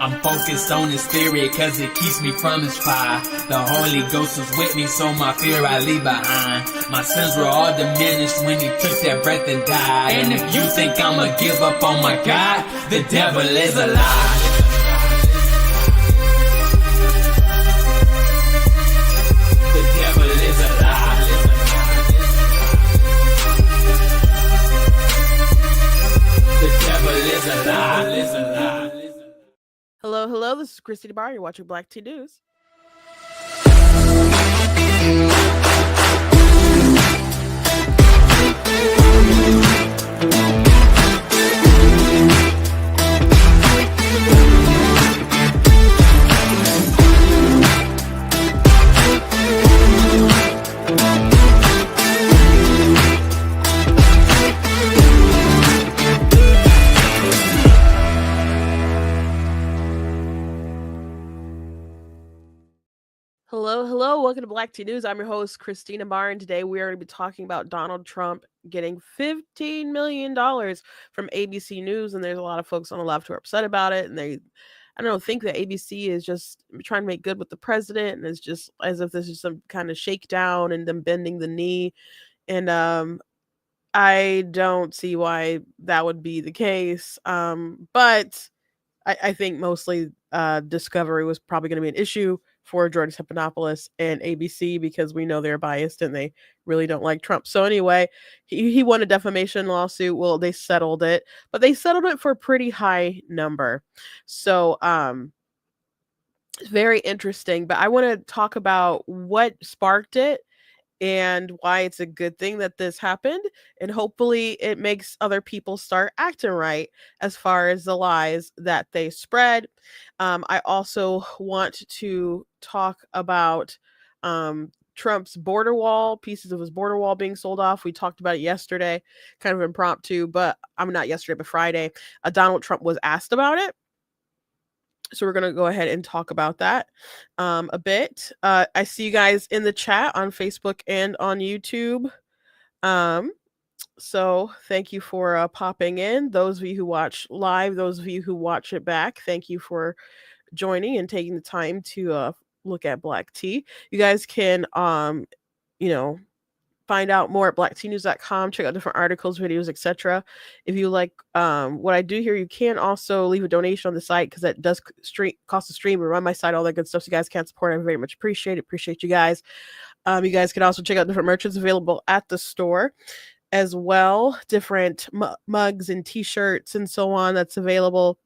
I'm focused on his spirit cause it keeps me from his fire. The Holy Ghost is with me, so my fear I leave behind. My sins were all diminished when he took that breath and died. And if you think I'ma give up on my God, the devil is a lie. The devil is a lie. The devil is a lie. Hello, this is Christy DeBar. You're watching Black Tea News. Hello, welcome to Black Tea News. I'm your host, Christina Barr, and today we are going to be talking about Donald Trump getting $15 million from ABC News, and there's a lot of folks on the left who are upset about it, and think that ABC is just trying to make good with the president, and it's just as if this is some kind of shakedown and them bending the knee, and I don't see why that would be the case, but I think mostly Discovery was probably going to be an issue for George Stephanopoulos and ABC because we know they're biased and they really don't like Trump. So anyway, he won a defamation lawsuit. Well, they settled it, but they settled it for a pretty high number. So it's very interesting. But I want to talk about what sparked it and why it's a good thing that this happened, and hopefully it makes other people start acting right as far as the lies that they spread. I also want to talk about Trump's border wall, pieces of his border wall being sold off. We talked about it yesterday, kind of impromptu, but not yesterday, but Friday. Donald Trump was asked about it. So we're going to go ahead and talk about that a bit. I see you guys in the chat on Facebook and on YouTube. So thank you for popping in. Those of you who watch live, those of you who watch it back, thank you for joining and taking the time to look at Black Tea. You guys can, find out more at blacktnews.com, check out different articles, videos, etc. If you like what I do here, you can also leave a donation on the site because that does cost a stream and run my site, all that good stuff. So you guys can support. I very much appreciate it. Appreciate you guys. You guys can also check out different merchants available at the store as well. Different mugs and t-shirts and so on that's available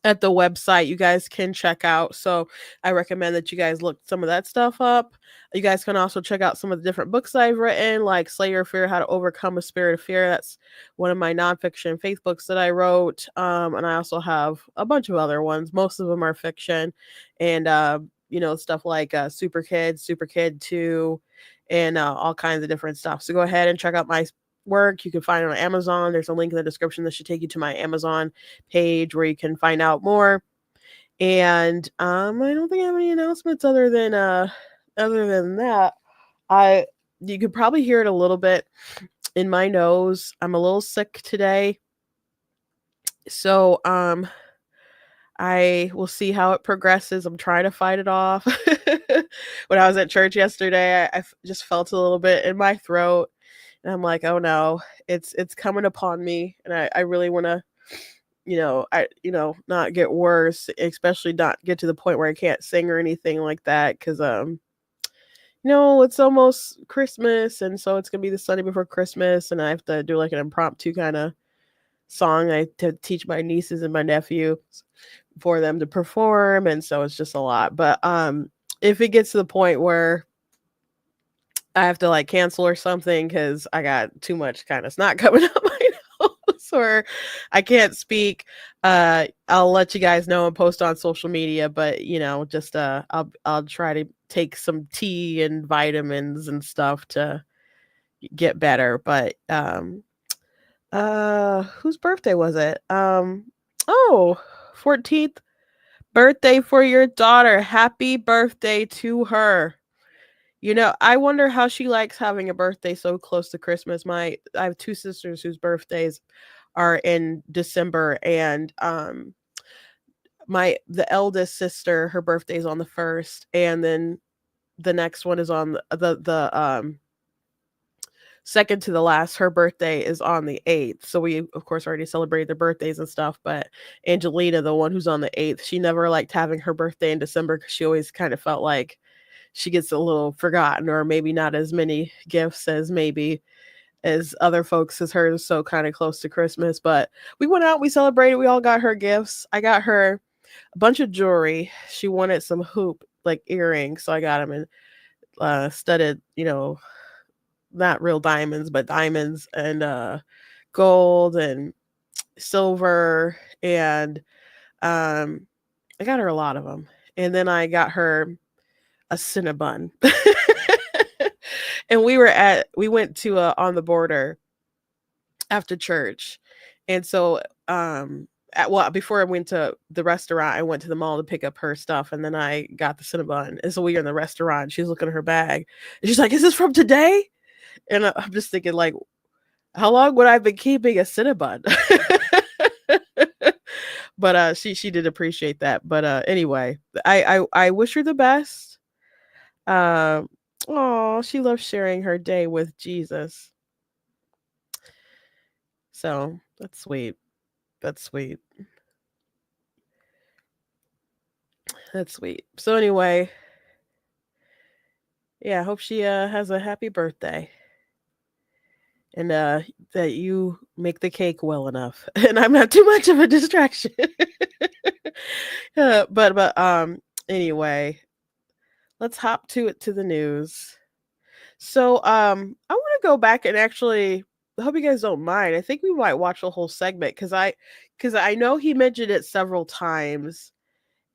at the website you guys can check out. So I recommend that you guys look some of that stuff up. You guys can also check out some of the different books I've written, like Slay Your Fear, How to Overcome a Spirit of Fear. That's one of my nonfiction faith books that I wrote. And I also have a bunch of other ones. Most of them are fiction. And, stuff like Super Kid 2, and all kinds of different stuff. So go ahead and check out my work. You can find it on Amazon. There's a link in the description that should take you to my Amazon page where you can find out more. And I don't think I have any announcements other than that. You could probably hear it a little bit in my nose. I'm a little sick today. So I will see how it progresses. I'm trying to fight it off. When I was at church yesterday, I just felt a little bit in my throat. And I'm like, oh no, it's coming upon me. And I really want to, not get worse, especially not get to the point where I can't sing or anything like that. Cause, it's almost Christmas. And so it's going to be the Sunday before Christmas. And I have to do like an impromptu kind of song to teach my nieces and my nephew for them to perform. And so it's just a lot. But if it gets to the point where I have to like cancel or something because I got too much kind of snot coming up my nose or I can't speak, I'll let you guys know and post on social media. But just I'll try to take some tea and vitamins and stuff to get better. But whose birthday was it? 14th birthday for your daughter. Happy birthday to her. I wonder how she likes having a birthday so close to Christmas. I have two sisters whose birthdays are in December, and the eldest sister, her birthday's on the 1st, and then the next one is on the second to the last. Her birthday is on the 8th. So we of course already celebrated their birthdays and stuff, but Angelina, the one who's on the 8th, she never liked having her birthday in December because she always kind of felt like she gets a little forgotten, or maybe not as many gifts as maybe as other folks as hers, so kind of close to Christmas. But we went out, we celebrated, we all got her gifts. I got her a bunch of jewelry. She wanted some hoop like earrings, so I got them in studded, not real diamonds, but diamonds and gold and silver, and I got her a lot of them. And then I got her a Cinnabon. And we went to On the Border after church. And so before I went to the restaurant, I went to the mall to pick up her stuff, and then I got the Cinnabon. And so we were in the restaurant, she's looking at her bag, and she's like, "Is this from today?" And I'm just thinking, like, how long would I have been keeping a Cinnabon? But she did appreciate that. But anyway, I wish her the best. Oh, she loves sharing her day with Jesus. So that's sweet. That's sweet. That's sweet. So anyway, yeah, I hope she has a happy birthday. And that you make the cake well enough and I'm not too much of a distraction. But anyway, let's hop to the news. So I want to go back and actually, I hope you guys don't mind. I think we might watch the whole segment because I know he mentioned it several times,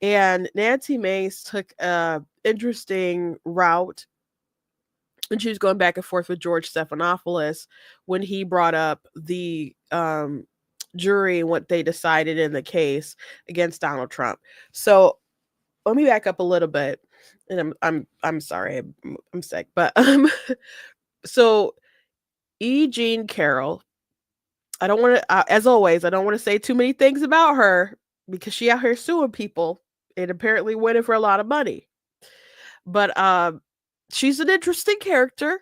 and Nancy Mace took a interesting route, and she was going back and forth with George Stephanopoulos when he brought up the jury and what they decided in the case against Donald Trump. So let me back up a little bit, and I'm sorry, I'm sick, but so E. Jean Carroll, I don't want to, as always, I don't want to say too many things about her because she out here suing people and apparently winning for a lot of money. But she's an interesting character.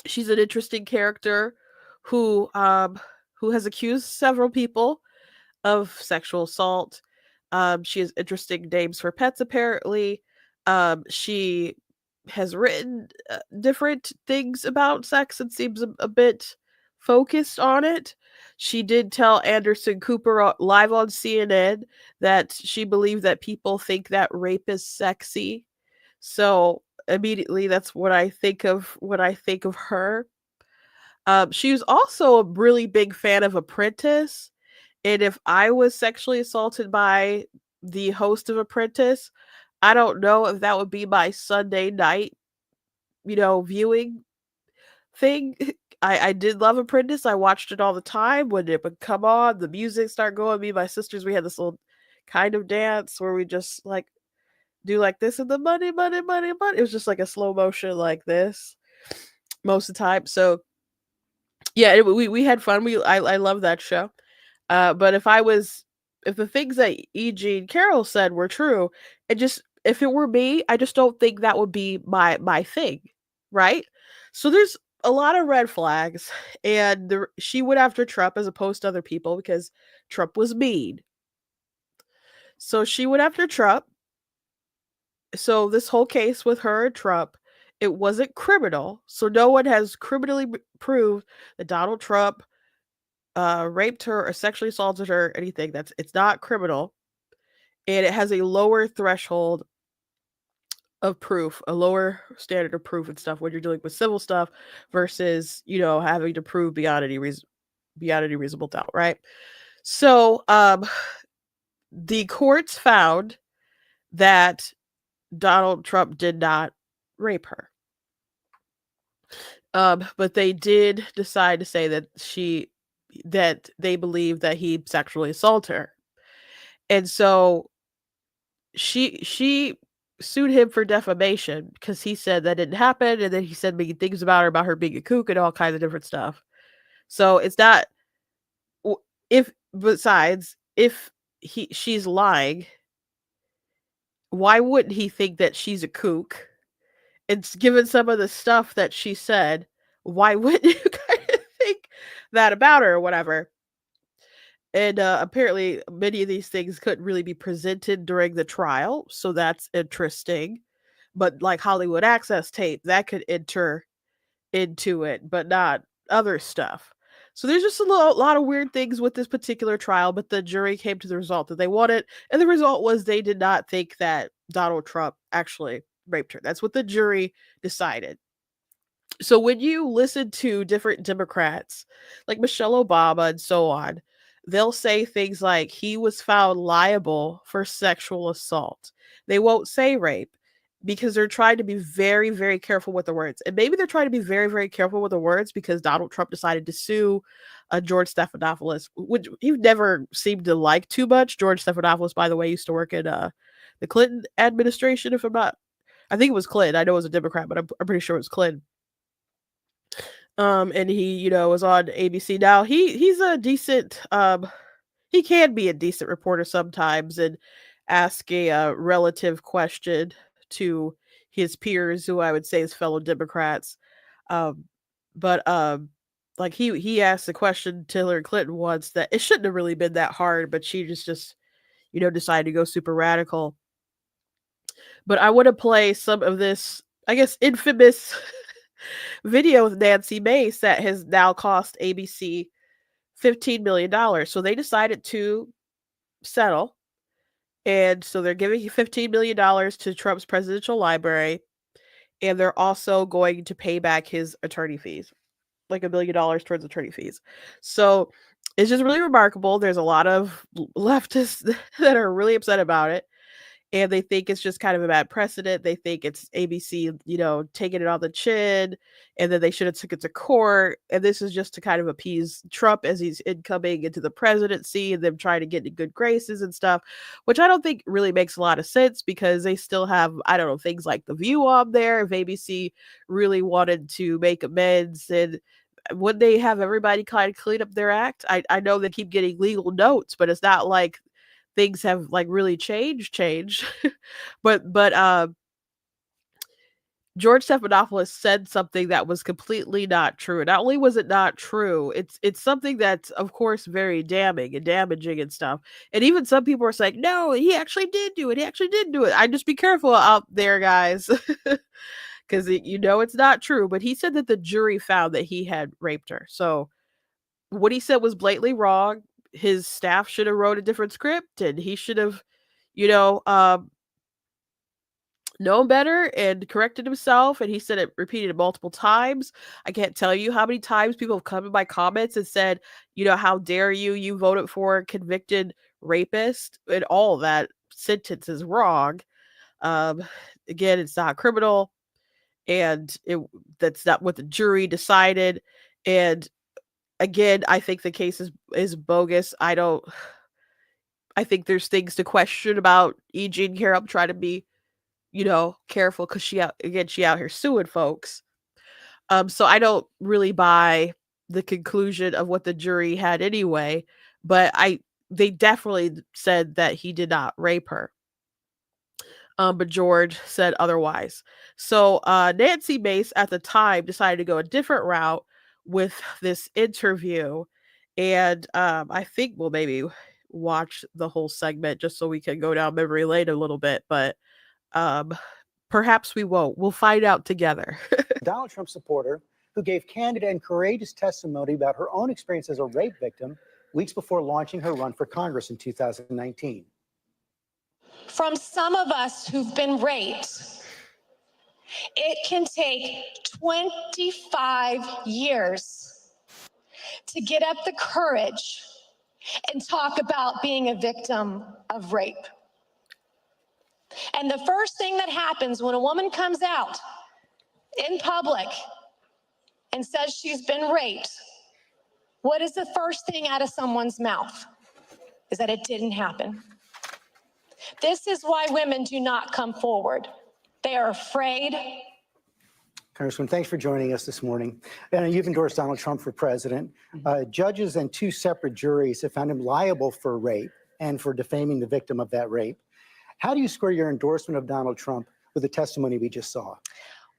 She's an interesting character who has accused several people of sexual assault. She has interesting names for pets, apparently. She has written different things about sex and seems a bit focused on it. She did tell Anderson Cooper live on CNN that she believed that people think that rape is sexy. So immediately that's what I think of when I think of her. She was also a really big fan of Apprentice. And if I was sexually assaulted by the host of Apprentice, I don't know if that would be my Sunday night, viewing thing. I did love Apprentice. I watched it all the time when it would come on. The music started going. Me and my sisters, we had this little kind of dance where we just like do like this and the money, money, money, money. It was just like a slow motion like this most of the time. So yeah, we had fun. I love that show. But if the things that E. Jean Carroll said were true, if it were me, I just don't think that would be my thing, right? So there's a lot of red flags, and she went after Trump as opposed to other people because Trump was mean. So she went after Trump. So this whole case with her and Trump, it wasn't criminal. So no one has criminally proved that Donald Trump raped her or sexually assaulted her, anything. It's not criminal, and it has a lower threshold of proof, a lower standard of proof and stuff when you're dealing with civil stuff versus having to prove beyond any reasonable doubt, right? So the courts found that Donald Trump did not rape her. But they did decide to say that they believe that he sexually assaulted her. And so she sued him for defamation because he said that didn't happen, and then he said making things about her being a kook and all kinds of different stuff. So it's not, if she's lying, why wouldn't he think that she's a kook? It's given some of the stuff that she said, why wouldn't you kind of think that about her or whatever? And apparently, many of these things couldn't really be presented during the trial, so that's interesting. But like Hollywood Access tape, that could enter into it, but not other stuff. So there's just a lot of weird things with this particular trial, but the jury came to the result that they wanted, and the result was they did not think that Donald Trump actually raped her. That's what the jury decided. So when you listen to different Democrats, like Michelle Obama and so on, they'll say things like he was found liable for sexual assault. They won't say rape because they're trying to be very, very careful with the words. And maybe they're trying to be very, very careful with the words because Donald Trump decided to sue George Stephanopoulos, which he never seemed to like too much. George Stephanopoulos, by the way, used to work in the Clinton administration, if I'm not, I think it was Clinton. I know it was a Democrat, but I'm pretty sure it was Clinton. And he, was on ABC. Now he's a decent he can be a decent reporter sometimes and ask a relative question to his peers, who I would say is fellow Democrats. Um, but like he asked a question to Hillary Clinton once that it shouldn't have really been that hard, but she just decided to go super radical. But I want to play some of this, I guess, infamous video with Nancy Mace that has now cost ABC $15 million. So they decided to settle. And so they're giving $15 million to Trump's presidential library. And they're also going to pay back his attorney fees, like $1 million towards attorney fees. So it's just really remarkable. There's a lot of leftists that are really upset about it. And they think it's just kind of a bad precedent. They think it's ABC, taking it on the chin, and then they should have took it to court. And this is just to kind of appease Trump as he's incoming into the presidency and them trying to get into good graces and stuff, which I don't think really makes a lot of sense because they still have, I don't know, things like The View on there. If ABC really wanted to make amends, and would they have everybody kind of clean up their act? I know they keep getting legal notes, but it's not like things have like really changed. but George Stephanopoulos said something that was completely not true. Not only was it not true, it's something that's of course very damning and damaging and stuff. And even some people are saying, no, he actually did do it. He actually did do it. I just be careful out there, guys. Because it's not true. But he said that the jury found that he had raped her. So what he said was blatantly wrong. His staff should have wrote a different script, and he should have, known better and corrected himself. And he said it repeated multiple times. I can't tell you how many times people have come in my comments and said, how dare you? You voted for a convicted rapist, and all that sentence is wrong. Again, it's not criminal, and that's not what the jury decided. And again, I think the case is bogus. I think there's things to question about E. Jean Carroll. I'm trying to be, careful because she out here suing folks. So I don't really buy the conclusion of what the jury had anyway, but they definitely said that he did not rape her. But George said otherwise. So Nancy Mace at the time decided to go a different route with this interview. And I think we'll maybe watch the whole segment just so we can go down memory lane a little bit. But perhaps we won't. We'll find out together. Donald Trump supporter who gave candid and courageous testimony about her own experience as a rape victim weeks before launching her run for Congress in 2019. From some of us who've been raped, it can take 25 years to get up the courage and talk about being a victim of rape. And the first thing that happens when a woman comes out in public and says she's been raped, what is the first thing out of someone's mouth? Is that it didn't happen. This is why women do not come forward. They are afraid. Congressman, thanks for joining us this morning. And you've endorsed Donald Trump for president. Judges and two separate juries have found him liable for rape. and for defaming the victim of that rape. How do you square your endorsement of Donald Trump with the testimony we just saw?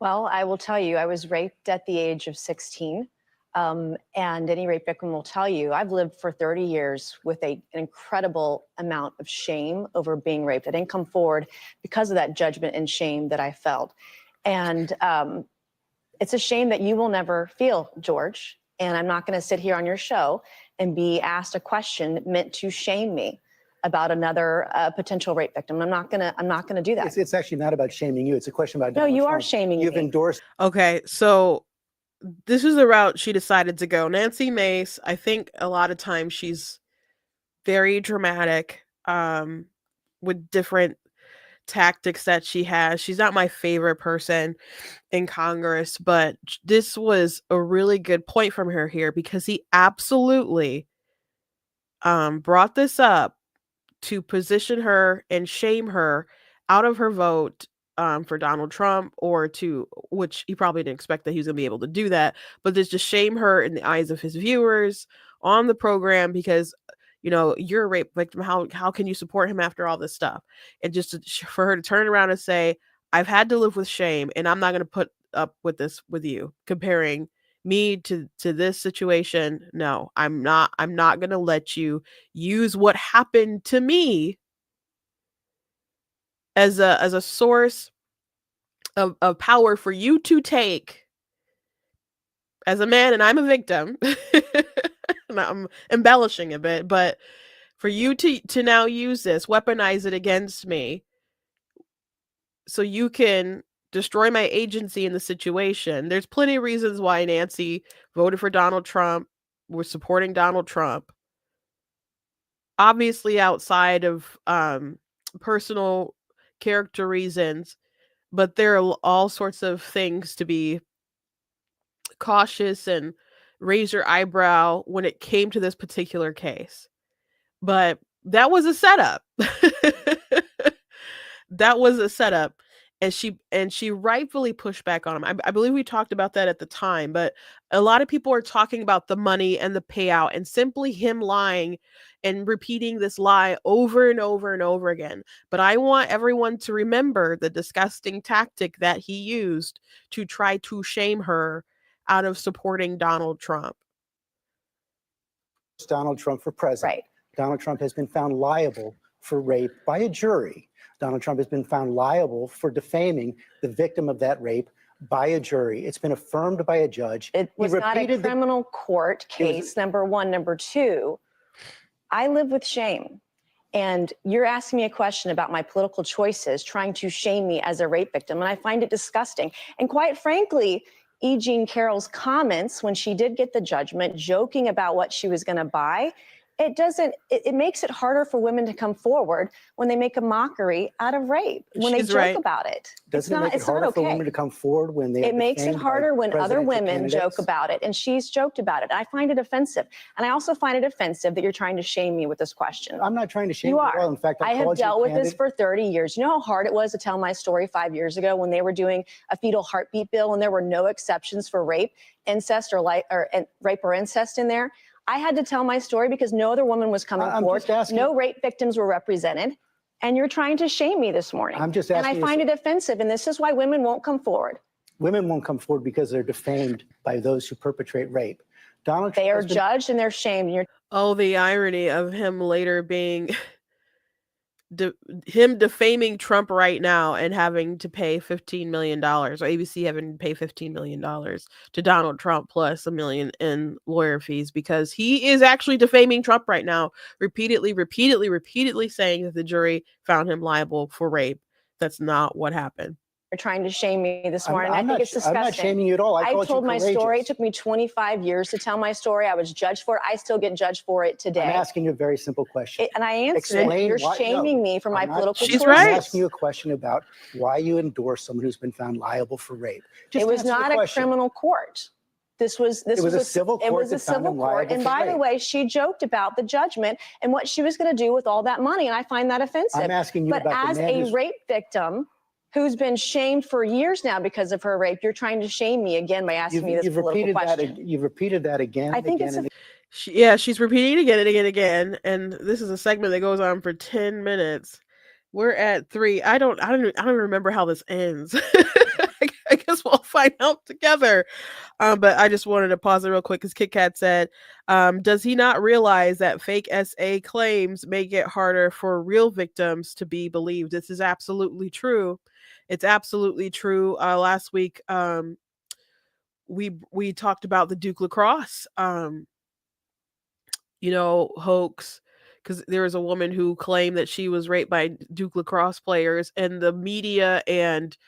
Well, I will tell you, I was raped at the age of 16. And any rape victim will tell you, I've lived for 30 years with an incredible amount of shame over being raped. I didn't come forward because of that judgment and shame that I felt. And it's a shame that you will never feel, George. And I'm not going to sit here on your show and be asked a question meant to shame me about another potential rape victim. I'm not gonna do that. It's actually not about shaming you. It's a question about Donald you Trump. are shaming You've me. endorsed. Okay, so this is the route she decided to go. Nancy Mace, I think a lot of times she's very dramatic with different tactics that she has. She's not my favorite person in Congress, but this was a really good point from her here, because he absolutely brought this up to position her and shame her out of her vote for Donald Trump, or to, which he probably didn't expect that he was going to be able to do that, but just to shame her in the eyes of his viewers on the program, because you're a rape victim. How can you support him after all this stuff? And just for her to turn around and say, I've had to live with shame, and I'm not going to put up with this with you, comparing me to this situation. No, I'm not going to let you use what happened to me as a source of power for you to take as a man, and I'm a victim. And I'm embellishing a bit, but for you to now use this, weaponize it against me, so you can destroy my agency in the situation. There's plenty of reasons why Nancy voted for Donald Trump, was supporting Donald Trump. Obviously outside of personal character reasons, but there are all sorts of things to be cautious and raise your eyebrow when it came to this particular case. But that was a setup. That was a setup. And she rightfully pushed back on him. I believe we talked about that at the time, but a lot of people are talking about the money and the payout, and simply him lying and repeating this lie over and over and over again. But I want everyone to remember the disgusting tactic that he used to try to shame her out of supporting Donald Trump. Donald Trump for president. Right. Donald Trump has been found liable for rape by a jury. Donald Trump has been found liable for defaming the victim of that rape by a jury. It's been affirmed by a judge. It was not a criminal court case, number one. Number two, I live with shame. And you're asking me a question about my political choices, trying to shame me as a rape victim. And I find it disgusting. And quite frankly, E. Jean Carroll's comments when she did get the judgment, joking about what she was going to buy, it makes it harder for women to come forward when they make a mockery out of rape, when they joke about it. Doesn't it make it harder for women to come forward when they? It makes it harder when other women joke about it, and she's joked about it. I find it offensive, and I also find it offensive that you're trying to shame me with this question. I'm not trying to shame you at all. In fact, I have dealt with this for 30 years. You know how hard it was to tell my story 5 years ago when they were doing a fetal heartbeat bill and there were no exceptions for rape, incest, or rape or incest in there. I had to tell my story because no other woman was coming forward. No rape victims were represented. And you're trying to shame me this morning. I'm just asking. And I find it offensive. And this is why women won't come forward. Women won't come forward because they're defamed by those who perpetrate rape. Donald Trump. They are judged and they're shamed. Oh, the irony of him later being him defaming Trump right now and having to pay $15 million, or ABC having to pay $15 million to Donald Trump plus $1 million in lawyer fees, because he is actually defaming Trump right now, repeatedly saying that the jury found him liable for rape. That's not what happened. You're trying to shame me this morning. I think it's disgusting. I'm not shaming you at all. I told my story. It took me 25 years to tell my story. I was judged for it. I still get judged for it today. I'm asking you a very simple question. And I answered it. You're shaming me for my political choices. She's right. I'm asking you a question about why you endorse someone who's been found liable for rape. It was not a criminal court. This was a civil court. It was a civil court. And by the way, she joked about the judgment and what she was going to do with all that money. And I find that offensive. I'm asking you about the man as a rape victim who's been shamed for years now because of her rape, you're trying to shame me again by asking me this political question. You've repeated that again. I think She's repeating it again and again and again, and this is a segment that goes on for 10 minutes. We're at 3. I don't remember how this ends. I guess we'll find out together. But I just wanted to pause it real quick because Kit Kat said, does he not realize that fake SA claims make it harder for real victims to be believed? This is absolutely true. It's absolutely true. Last week, we talked about the Duke lacrosse hoax, because there was a woman who claimed that she was raped by Duke lacrosse players, and the media and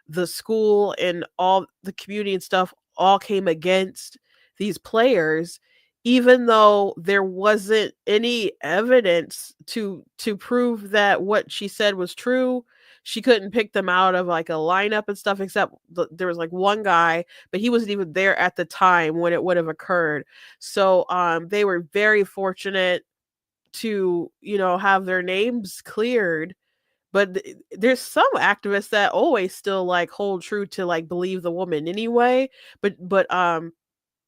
the school and all the community and stuff all came against these players, even though there wasn't any evidence to prove that what she said was true. She couldn't pick them out of like a lineup and stuff, except there was like one guy, but he wasn't even there at the time when it would have occurred. So they were very fortunate to have their names cleared. But there's some activists that always still like hold true to like believe the woman anyway. But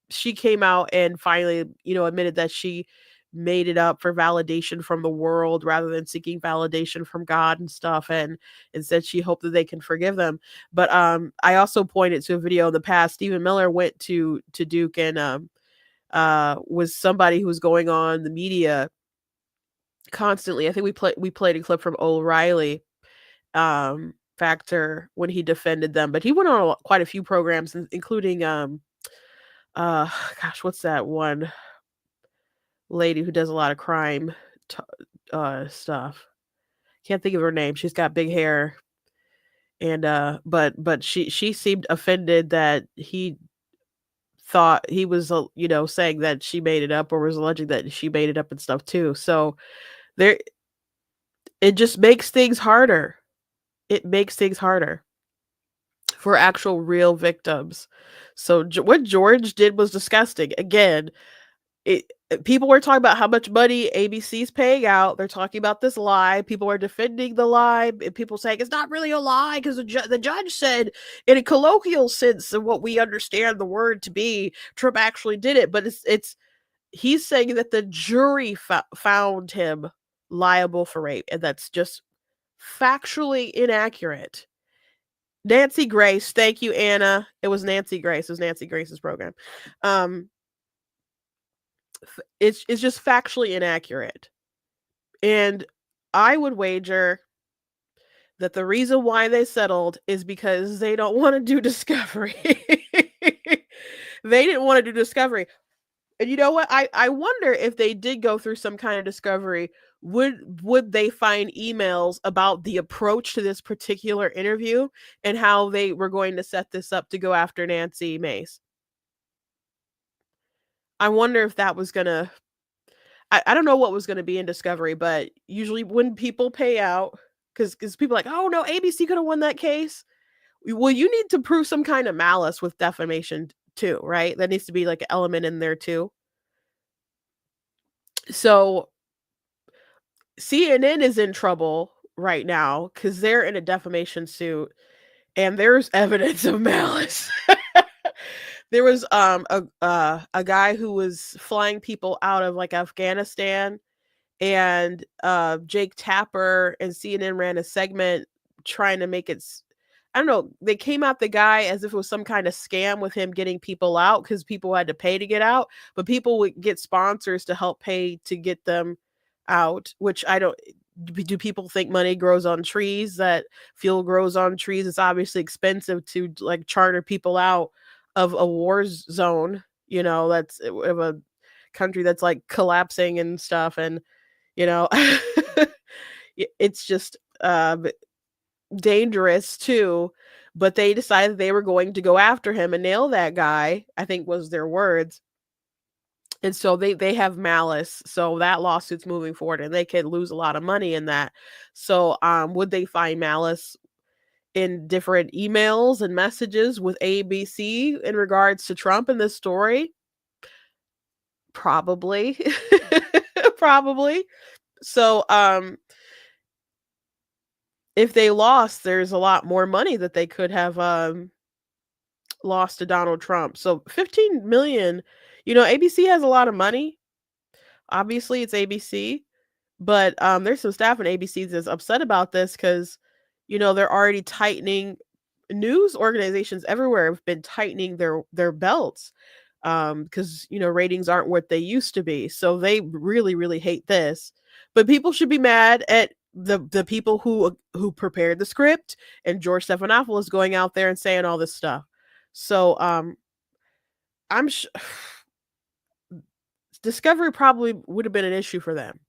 she came out and finally admitted that she made it up for validation from the world rather than seeking validation from God and stuff, and said she hoped that they can forgive them. But I also pointed to a video in the past. Stephen Miller went to Duke and was somebody who was going on the media constantly. I think we played a clip from O'Reilly Factor when he defended them, but he went on quite a few programs, including gosh, what's that one lady who does a lot of crime stuff? Can't think of her name. She's got big hair, and but she seemed offended that he thought he was saying that she made it up, or was alleging that she made it up and stuff too. So there, it just makes things harder. It makes things harder for actual real victims. So what George did was disgusting. Again, people were talking about how much money ABC's paying out. They're talking about this lie. People are defending the lie. And people saying it's not really a lie because the judge said, in a colloquial sense of what we understand the word to be, Trump actually did it. But he's saying that the jury found him liable for rape, and that's just factually inaccurate. Nancy Grace, thank you, Anna. It was Nancy Grace. It was Nancy Grace's program. It's just factually inaccurate, and I would wager that the reason why they settled is because they don't want to do discovery. They didn't want to do discovery. And you know what? I wonder if they did go through some kind of discovery, would they find emails about the approach to this particular interview and how they were going to set this up to go after Nancy Mace? I wonder if that was gonna. I don't know what was gonna be in discovery, but usually when people pay out, because people are like, oh no, ABC could have won that case. Well, you need to prove some kind of malice with defamation too, right? That needs to be like an element in there too. So CNN is in trouble right now because they're in a defamation suit, and there's evidence of malice. There was a guy who was flying people out of like Afghanistan, and Jake Tapper and CNN ran a segment trying to make it. I don't know. They came at the guy as if it was some kind of scam with him getting people out, because people had to pay to get out, but people would get sponsors to help pay to get them out, which I don't. Do people think money grows on trees, that fuel grows on trees? It's obviously expensive to like charter people out of a war zone, that's of a country that's like collapsing and stuff. And, it's just dangerous too. But they decided they were going to go after him and nail that guy, I think was their words. And so they have malice. So that lawsuit's moving forward, and they could lose a lot of money in that. So would they find malice in different emails and messages with ABC in regards to Trump in this story? Probably. Probably. So if they lost, there's a lot more money that they could have lost to Donald Trump. So 15 million, ABC has a lot of money. obviously it's ABC, but there's some staff in ABC that's upset about this because, you know, they're already tightening. News organizations everywhere have been tightening their belts because, you know, ratings aren't what they used to be. So they really, really hate this. But people should be mad at the people who prepared the script, and George Stephanopoulos going out there and saying all this stuff. So I'm Discovery probably would have been an issue for them.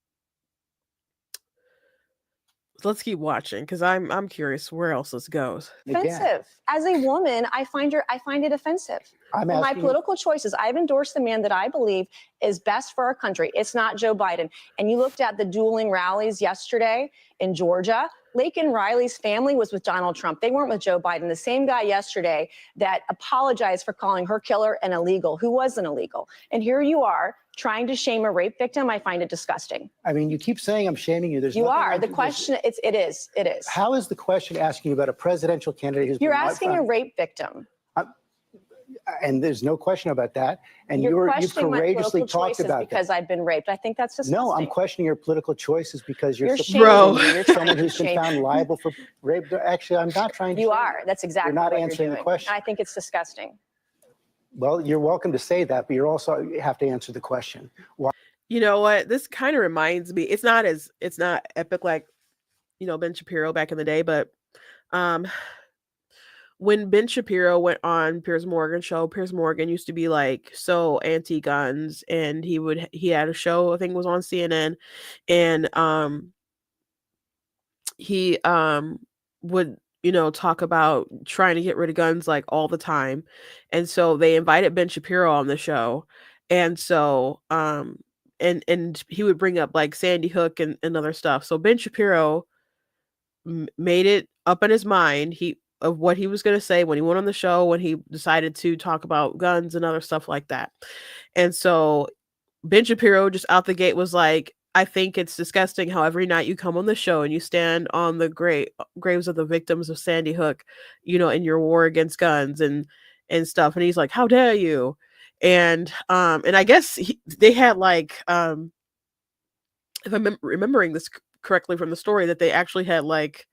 Let's keep watching because I'm curious where else this goes. Offensive. As a woman, I find it offensive. For my political choices, I've endorsed the man that I believe is best for our country. It's not Joe Biden. And you looked at the dueling rallies yesterday in Georgia. Laken Riley's family was with Donald Trump. They weren't with Joe Biden. The same guy yesterday that apologized for calling her killer an illegal, who wasn't illegal. And here you are trying to shame a rape victim. I find it disgusting. I mean, you keep saying I'm shaming you. You are. The question, it is. How is the question asking you about a presidential candidate who's You're asking a rape victim. And there's no question about that. And you courageously talked about that. Because I've been raped. I think that's disgusting. No, I'm questioning your political choices because you're someone who's been found liable for rape. Actually, I'm not trying to. You are. That's exactly what you're doing. You're not answering the question. I think it's disgusting. Well, you're welcome to say that, but you also have to answer the question. Why? You know what? This kind of reminds me. It's not epic like, you know, Ben Shapiro back in the day, but when Ben Shapiro went on Piers Morgan's show, Piers Morgan used to be like so anti-guns, and he had a show, I think it was on CNN, and he would, you know, talk about trying to get rid of guns like all the time. And so they invited Ben Shapiro on the show. And so and he would bring up like Sandy Hook and other stuff. So Ben Shapiro made it up in his mind of what he was going to say when he went on the show, when he decided to talk about guns and other stuff like that. And so Ben Shapiro just out the gate was like, I think it's disgusting how every night you come on the show and you stand on the graves of the victims of Sandy Hook, you know, in your war against guns and stuff. And he's like, how dare you? And I guess they had like, if I'm remembering this correctly from the story, that they actually had like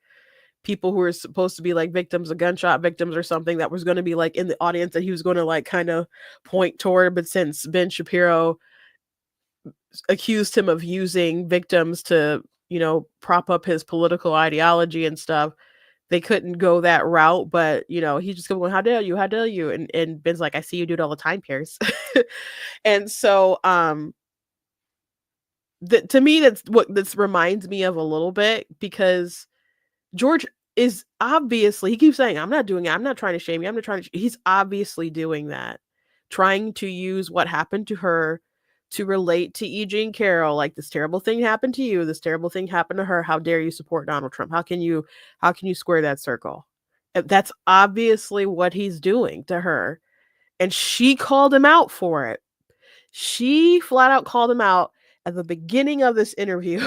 people who were supposed to be like victims of gunshot victims or something that was going to be like in the audience that he was going to like kind of point toward. But since Ben Shapiro accused him of using victims to, you know, prop up his political ideology and stuff, they couldn't go that route. But, you know, he just going, how dare you? How dare you? And Ben's like, I see you do it all the time, Pierce. And so, to me, that's what this reminds me of a little bit, because George is obviously, he keeps saying, I'm not doing it. I'm not trying to shame you. I'm not trying to, he's obviously doing that, trying to use what happened to her to relate to E. Jean Carroll, like, this terrible thing happened to you, this terrible thing happened to her. How dare you support Donald Trump? How can you square that circle? That's obviously what he's doing to her. And she called him out for it. She flat out called him out at the beginning of this interview.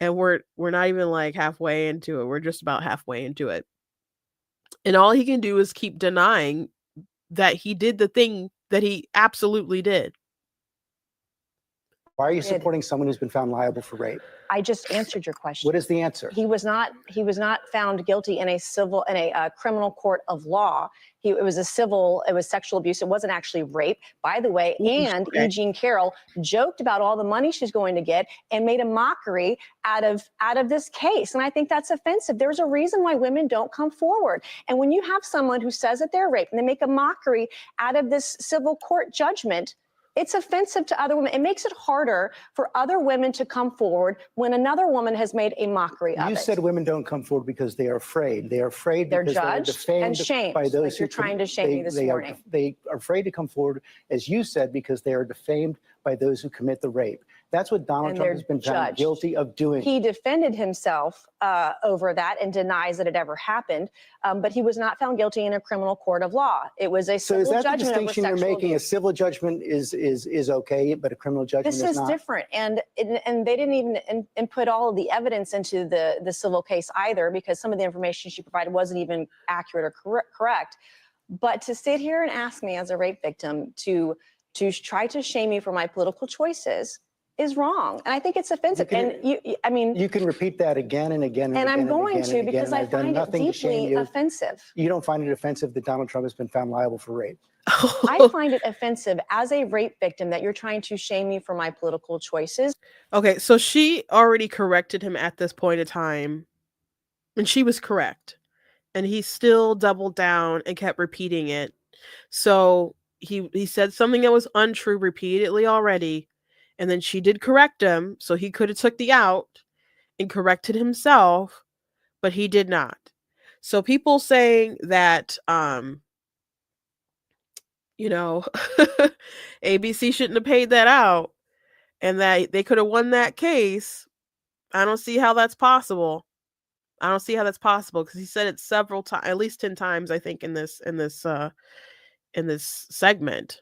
And we're not even like halfway into it. We're just about halfway into it. And all he can do is keep denying that he did the thing that he absolutely did. Why are you supporting someone who's been found liable for rape? I just answered your question. What is the answer? He was not found guilty in a criminal court of law. It was sexual abuse. It wasn't actually rape, by the way. And E. Jean Carroll joked about all the money she's going to get and made a mockery out of this case. And I think that's offensive. There's a reason why women don't come forward. And when you have someone who says that they're raped and they make a mockery out of this civil court judgment, it's offensive to other women. It makes it harder for other women to come forward when another woman has made a mockery of it. You said women don't come forward because they are afraid. They are afraid they're because judged they're defamed and shamed by those like you're trying to shame me this morning. They are afraid to come forward, as you said, because they are defamed by those who commit the rape. That's what Donald Trump has been found guilty of doing. He defended himself over that and denies that it ever happened, but he was not found guilty in a criminal court of law. It was a civil judgment. So is that the distinction you're making? Abuse. A civil judgment is okay, but a criminal judgment is not? This is different, and they didn't even input all of the evidence into the civil case either, because some of the information she provided wasn't even accurate or correct. But to sit here and ask me as a rape victim to try to shame me for my political choices is wrong. And I think it's offensive. I mean, you can repeat that again and again and again I'm going and to again, because I find it deeply offensive. You don't find it offensive that Donald Trump has been found liable for rape? I find it offensive as a rape victim that you're trying to shame me for my political choices. Okay, so she already corrected him at this point in time, and she was correct. And he still doubled down and kept repeating it. So he said something that was untrue repeatedly already, and then she did correct him, so he could have took the out and corrected himself, but he did not. So people saying that ABC shouldn't have paid that out and that they could have won that case, I don't see how that's possible. I don't see how that's possible because he said it several times, at least 10 times, I think, in this segment.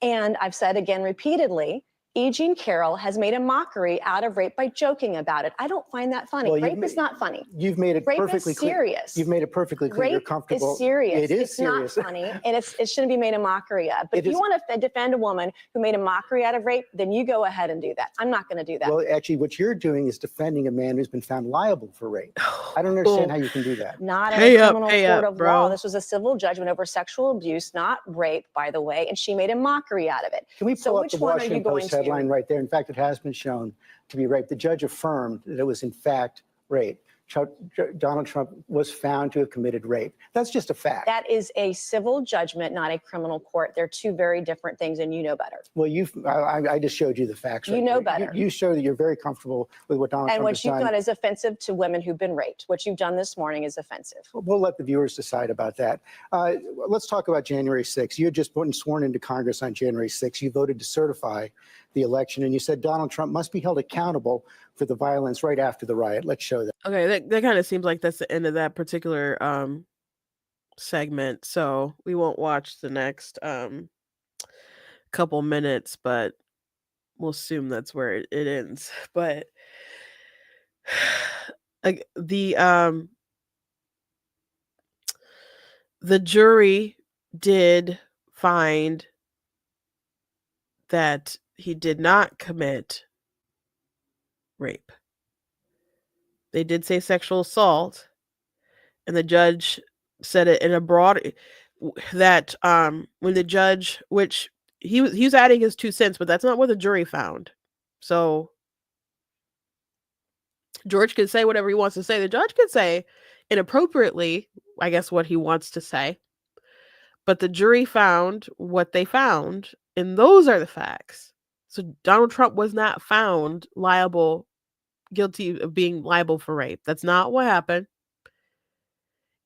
And I've said again repeatedly, E. Jean Carroll has made a mockery out of rape by joking about it. I don't find that funny. Well, rape is not funny. You've made it rape perfectly is serious. Clear. You've made it perfectly clear. Rape You're comfortable. Is serious. It is it's serious. Not funny, and it shouldn't be made a mockery of. But if you want to defend a woman who made a mockery out of rape, then you go ahead and do that. I'm not going to do that. Well, actually, what you're doing is defending a man who's been found liable for rape. I don't understand how you can do that. Not in a criminal court of law. This was a civil judgment over sexual abuse, not rape, by the way, and she made a mockery out of it. Can we pull up the Washington Post headline right there? In fact, it has been shown to be rape. The judge affirmed that it was in fact rape. Donald Trump was found to have committed rape. That's just a fact. That is a civil judgment, not a criminal court. They're two very different things, and you know better. Well, I just showed you the facts. You know better. You show that you're very comfortable with what Donald Trump has done. And what you've done is offensive to women who've been raped. What you've done this morning is offensive. We'll let the viewers decide about that. Let's talk about January 6th. You had just been sworn into Congress on January 6th. You voted to certify the election, and you said Donald Trump must be held accountable for the violence right after the riot. Let's show that. Okay, that kind of seems like that's the end of that particular segment, so we won't watch the next couple minutes, but we'll assume that's where it ends. But the jury did find that he did not commit rape. They did say sexual assault, and the judge said it in a broad that when the judge, which he was adding his 2 cents, but that's not what the jury found. So George could say whatever he wants to say. The judge could say inappropriately, I guess, what he wants to say. But the jury found what they found, and those are the facts. So Donald Trump was not found guilty of being liable for rape. That's not what happened.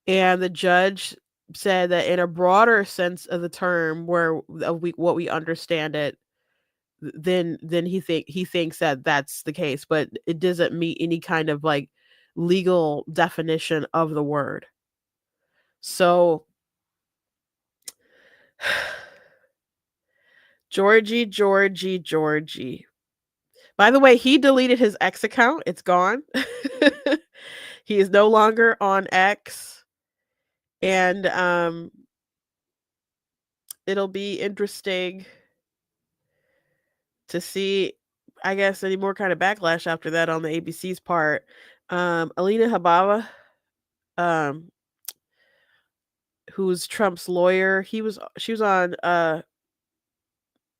And the judge said that in a broader sense of the term, what we understand it, then he thinks that that's the case, but it doesn't meet any kind of like legal definition of the word. So Georgie. By the way, he deleted his X account. It's gone. He is no longer on X. And it'll be interesting to see, I guess, any more kind of backlash after that on the ABC's part. Alina Hababa, who's Trump's lawyer, she was on a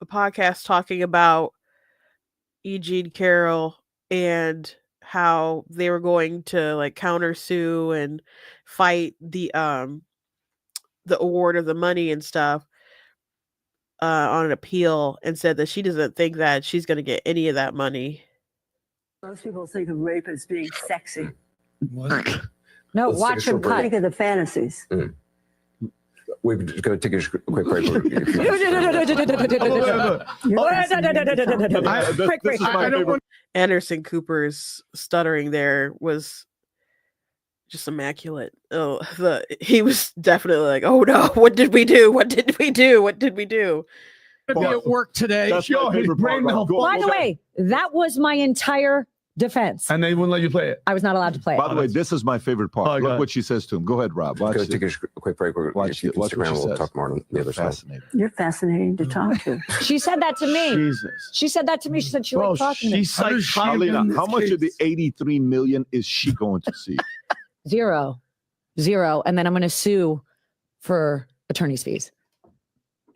podcast talking about E. Jean Carroll and how they were going to like countersue and fight the award of the money and stuff on an appeal, and said that she doesn't think that she's going to get any of that money. Most people think of rape as being sexy. What? No, Let's watch them think of the fantasies. We're just going to take a quick break. Anderson Cooper's stuttering there was just immaculate. He was definitely like, "Oh no, what did we do? What did we do? What did we do?" Be at work today. That's my favorite part. By the way, that was my entire defense. And they wouldn't let you play it. I was not allowed to play By it. the way, this is my favorite part. Oh, go Look ahead. what she says to him. Go ahead, Rob. We're Watch going to it. take a quick break. Watch If you what stick around, she we'll says. talk more on the You're other side. fascinating. You're fascinating to talk to. She said that to me. Jesus. She said that to me. She said she Bro, liked talking to me. she's psychotic. Alina, how much of the 83 million is she going to see? Zero. And then I'm going to sue for attorney's fees.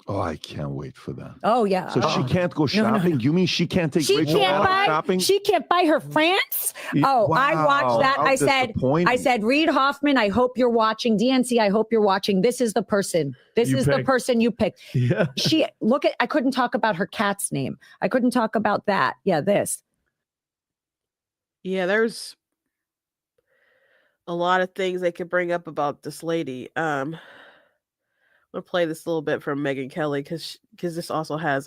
Oh, I can't wait for that. Oh, yeah. So she can't go No, shopping? no. You mean she can't take She Rachel can't out buy. shopping? She can't buy her France. Oh, I Wow, watched that. how disappointing. I said, Reid Hoffman, I hope you're watching. DNC, I hope you're watching. This is the person. This You is the picked. person you picked. Yeah. I couldn't talk about her cat's name. I couldn't talk about that. Yeah, this. Yeah, there's a lot of things they could bring up about this lady. I'm gonna play this little bit from Megyn Kelly because this also has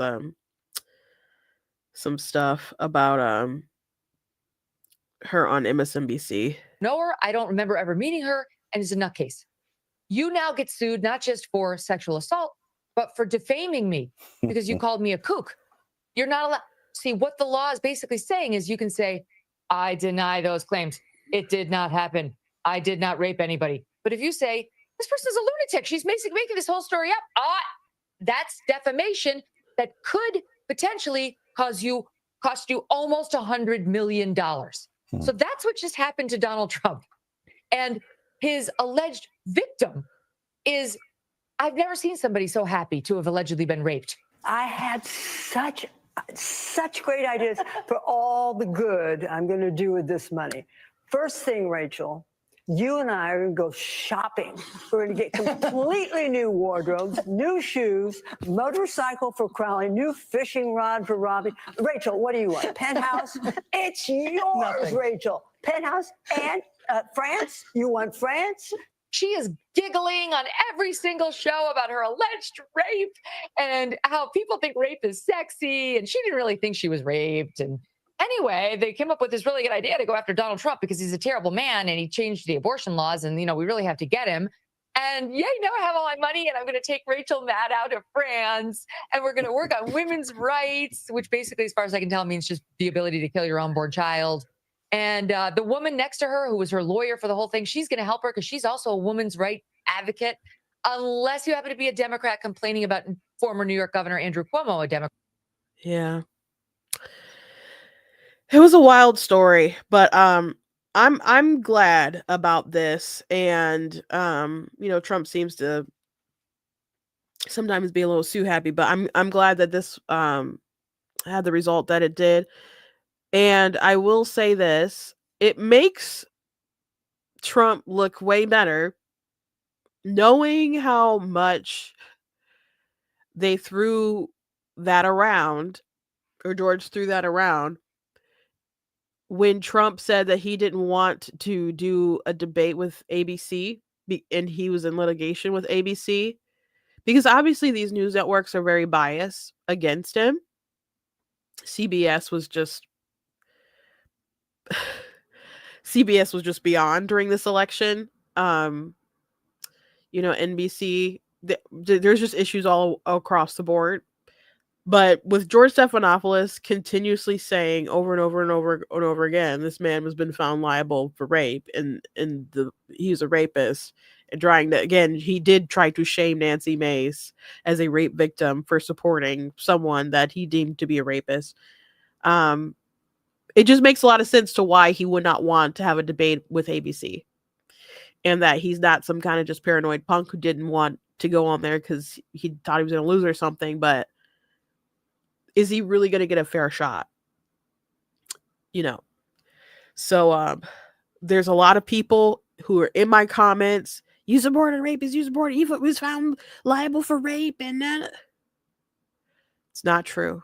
some stuff about her on MSNBC. Know her. I don't remember ever meeting her, and is a nutcase. You now get sued not just for sexual assault, but for defaming me because you called me a kook. You're not allowed. See, what the law is basically saying is you can say, I deny those claims. It did not happen. I did not rape anybody. But if you say, this person's a lunatic, she's basically making this whole story up, that's defamation that could potentially cost you almost $100 million. So that's what just happened to Donald Trump. And his alleged victim is, I've never seen somebody so happy to have allegedly been raped. I had such great ideas for all the good I'm going to do with this money. First thing, Rachel, you and I are going to go shopping. We're going to get completely new wardrobes, new shoes, motorcycle for Crowley, new fishing rod for Robbie. Rachel, what do you want? Penthouse? It's yours, Rachel. Penthouse and France? You want France? She is giggling on every single show about her alleged rape and how people think rape is sexy. And she didn't really think she was raped. And anyway, they came up with this really good idea to go after Donald Trump because he's a terrible man and he changed the abortion laws. And, we really have to get him. And I have all my money and I'm going to take Rachel Maddow to France and we're going to work on women's rights, which basically, as far as I can tell, means just the ability to kill your unborn child. And the woman next to her, who was her lawyer for the whole thing, she's going to help her because she's also a woman's right advocate, unless you happen to be a Democrat complaining about former New York Governor Andrew Cuomo, a Democrat. Yeah. It was a wild story, but I'm glad about this. And Trump seems to sometimes be a little too happy, but I'm glad that this had the result that it did. And I will say this, it makes Trump look way better knowing how much they threw that around, or George threw that around, when Trump said that he didn't want to do a debate with ABC and he was in litigation with ABC, because obviously these news networks are very biased against him. CBS was just beyond during this election. NBC, there's just issues all across the board. But with George Stephanopoulos continuously saying over and over and over and over again, this man has been found liable for rape and he's a rapist, and trying to, again, he did try to shame Nancy Mace as a rape victim for supporting someone that he deemed to be a rapist. It just makes a lot of sense to why he would not want to have a debate with ABC, and that he's not some kind of just paranoid punk who didn't want to go on there because he thought he was going to lose or something. But is he really going to get a fair shot? So there's a lot of people who are in my comments. You supported rapists. You supported Eva was found liable for rape, and then it's not true.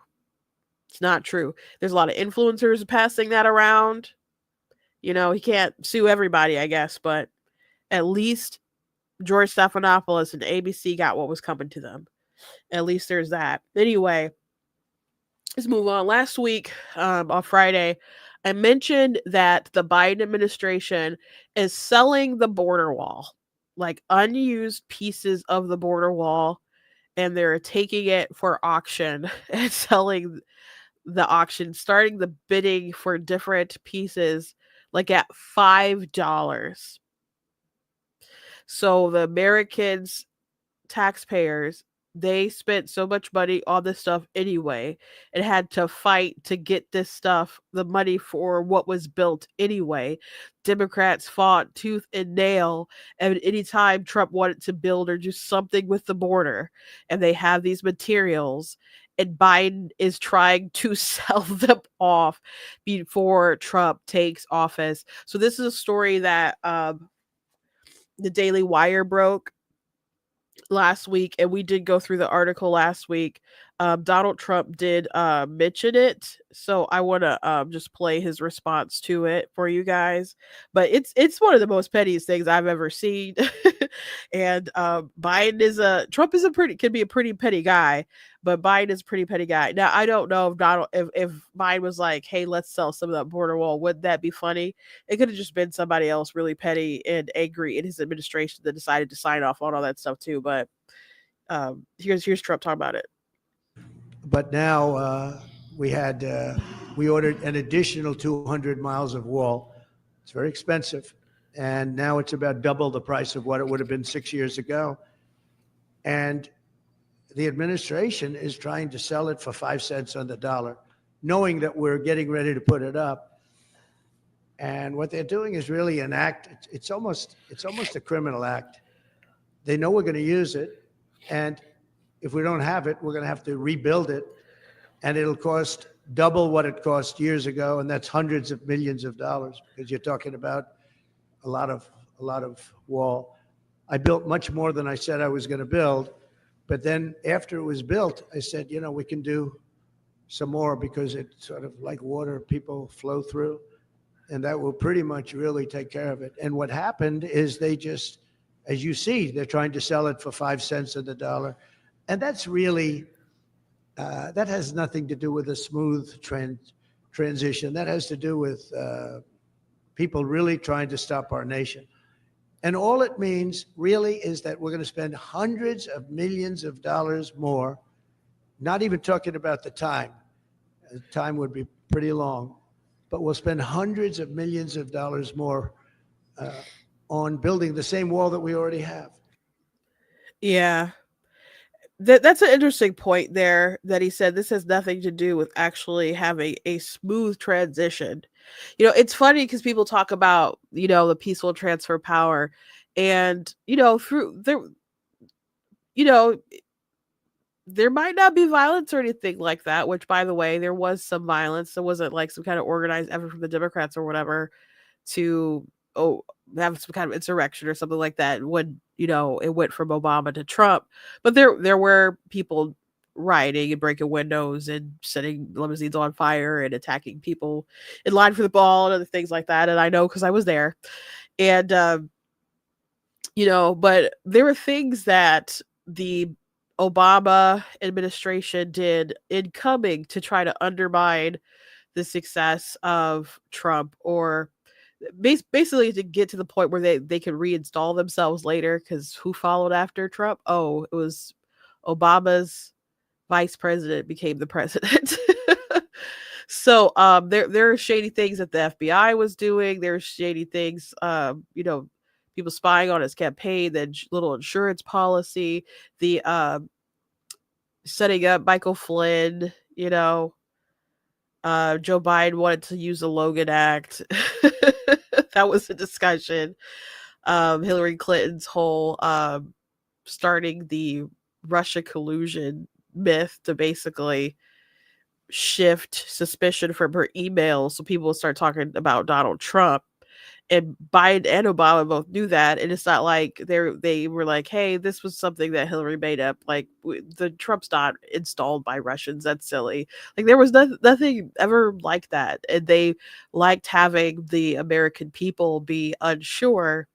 It's not true. There's a lot of influencers passing that around. He can't sue everybody, I guess, but at least George Stephanopoulos and ABC got what was coming to them. At least there's that. Anyway, let's move on. Last week, on Friday, I mentioned that the Biden administration is selling the border wall, like unused pieces of the border wall, and they're taking it for auction and selling the auction, starting the bidding for different pieces like at $5. So the Americans, taxpayers, they spent so much money on this stuff anyway and had to fight to get this stuff, the money for what was built anyway. Democrats fought tooth and nail, and anytime Trump wanted to build or do something with the border, and they have these materials, and Biden is trying to sell them off before Trump takes office. So this is a story that the Daily Wire broke last week, and we did go through the article last week. Donald Trump did mention it, so I want to just play his response to it for you guys. But it's one of the most pettiest things I've ever seen. And Biden is Trump is can be a pretty petty guy, but Biden is a pretty petty guy. Now I don't know if Biden was like, hey, let's sell some of that border wall, would that be funny? It could have just been somebody else really petty and angry in his administration that decided to sign off on all that stuff too. But here's Trump talking about it. But now we ordered an additional 200 miles of wall. It's very expensive. And now it's about double the price of what it would have been 6 years ago. And the administration is trying to sell it for 5 cents on the dollar, knowing that we're getting ready to put it up. And what they're doing is really an act. It's almost a criminal act. They know we're going to use it. And if we don't have it, we're going to have to rebuild it. And it'll cost double what it cost years ago. And that's hundreds of millions of dollars, because you're talking about a lot of wall. I built much more than I said I was going to build. But then after it was built, I said, we can do some more, because it's sort of like water, people flow through. And that will pretty much really take care of it. And what happened is they just, as you see, they're trying to sell it for 5 cents on the dollar. And that's really, that has nothing to do with a smooth transition. That has to do with people really trying to stop our nation. And all it means really is that we're going to spend hundreds of millions of dollars more, not even talking about the time. The time would be pretty long, but we'll spend hundreds of millions of dollars more on building the same wall that we already have. Yeah. That's an interesting point there, that he said this has nothing to do with actually having a smooth transition. It's funny because people talk about, the peaceful transfer of power, and, through there, there might not be violence or anything like that, which, by the way, there was some violence. There wasn't like some kind of organized effort from the Democrats or whatever to have some kind of insurrection or something like that when it went from Obama to Trump. But there were people rioting and breaking windows and setting limousines on fire and attacking people in line for the ball and other things like that. And I know because I was there. And but there were things that the Obama administration did incoming to try to undermine the success of Trump, or basically to get to the point where they could reinstall themselves later, because who followed after Trump? Oh, it was Obama's vice president became the president. So there are shady things that the FBI was doing. There's shady things, people spying on his campaign, the little insurance policy, the setting up Michael Flynn, Joe Biden wanted to use the Logan Act. That was a discussion. Hillary Clinton's whole starting the Russia collusion myth to basically shift suspicion from her emails, so people will start talking about Donald Trump. And Biden and Obama both knew that, and it's not like they were like, hey, this was something that Hillary made up. Like, the Trump's not installed by Russians. That's silly. Like, there was nothing ever like that. And they liked having the American people be unsure,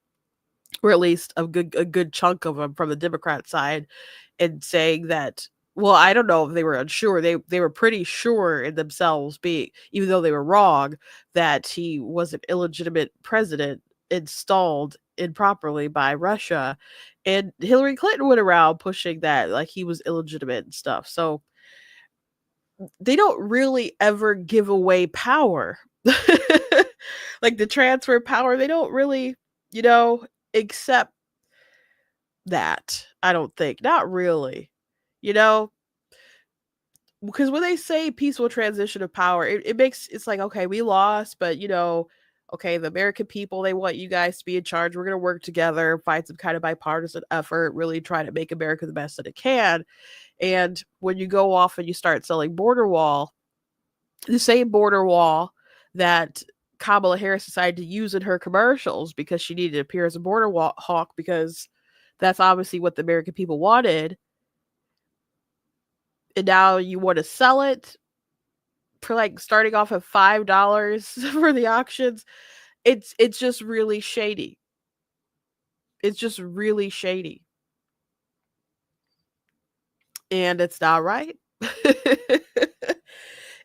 or at least a good chunk of them from the Democrat side, and saying that, well, I don't know if they were unsure. They were pretty sure in themselves, even though they were wrong, that he was an illegitimate president installed improperly by Russia. And Hillary Clinton went around pushing that like he was illegitimate and stuff. So they don't really ever give away power. Like the transfer of power, they don't really, accept that. I don't think. Not really. You know, because when they say peaceful transition of power, it makes it's like, okay, we lost, but okay, the American people, they want you guys to be in charge. We're gonna work together, find some kind of bipartisan effort, really try to make America the best that it can. And when you go off and you start selling border wall, the same border wall that Kamala Harris decided to use in her commercials because she needed to appear as a border hawk because that's obviously what the American people wanted. And now you want to sell it for like starting off at $5 for the auctions. It's just really shady. It's just really shady. And it's not right.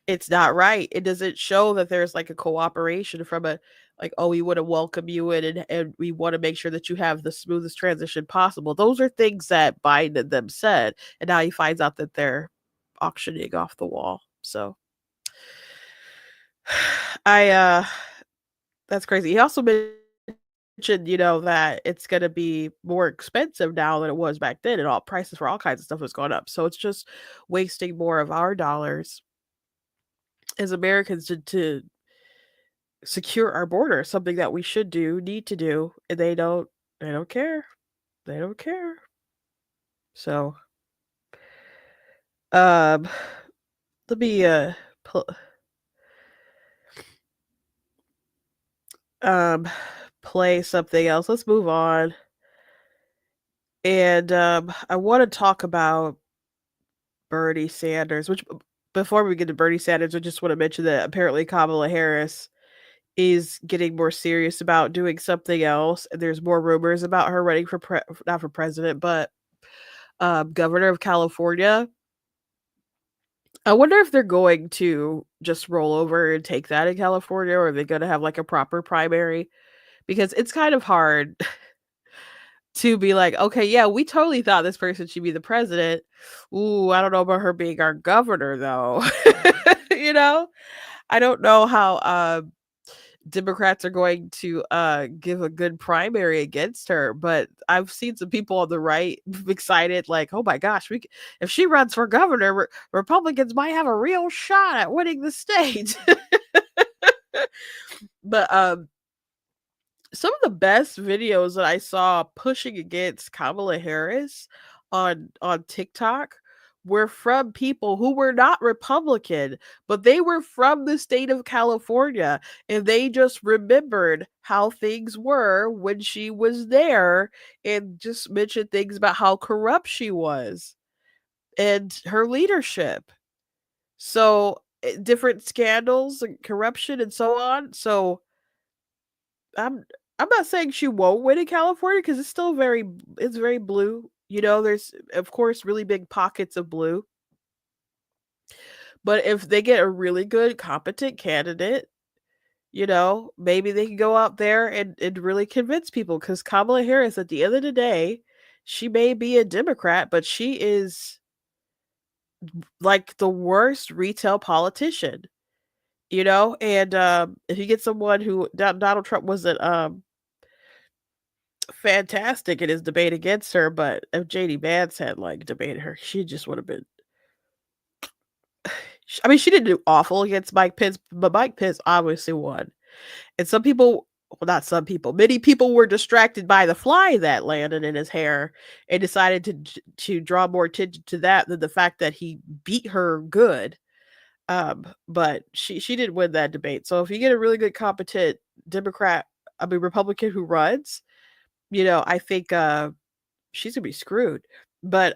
It's not right. It doesn't show that there's like a cooperation from a like, oh, we want to welcome you in and we want to make sure that you have the smoothest transition possible. Those are things that Biden and them said. And now he finds out that they're auctioning off the wall. So that's crazy. He also mentioned, that it's gonna be more expensive now than it was back then, and all prices for all kinds of stuff has gone up. So it's just wasting more of our dollars as Americans to secure our border, something that we should do, need to do, and they don't care. They don't care. So um let me pl- um play something else. Let's move on. And I want to talk about Bernie Sanders, which before we get to Bernie Sanders, I just want to mention that apparently Kamala Harris is getting more serious about doing something else. And there's more rumors about her running for not for president, but governor of California. I wonder if they're going to just roll over and take that in California, or are they going to have like a proper primary? Because it's kind of hard to be like, okay, yeah, we totally thought this person should be the president. Ooh, I don't know about her being our governor though. you know, I don't know how Democrats are going to give a good primary against her, but I've seen some people on the right excited, like, oh my gosh, if she runs for governor, Republicans might have a real shot at winning the state. But some of the best videos that I saw pushing against Kamala Harris on TikTok were from people who were not Republican, but they were from the state of California, and they just remembered how things were when she was there and just mentioned things about how corrupt she was and her leadership. So different scandals and corruption and so on. So I'm I'm not saying she won't win in California because it's very blue. There's of course really big pockets of blue. But if they get a really good competent candidate, maybe they can go out there and really convince people because Kamala Harris at the end of the day, she may be a Democrat, but she is like the worst retail politician, and if you get someone who Donald Trump wasn't fantastic in his debate against her, but if JD Vance had like debated her, she just would have been. I mean, she didn't do awful against Mike Pence, but Mike Pence obviously won. And some people, well, not some people, many people were distracted by the fly that landed in his hair and decided to draw more attention to that than the fact that he beat her good. But she didn't win that debate. So if you get a really good competent Republican who runs, I think she's gonna be screwed. But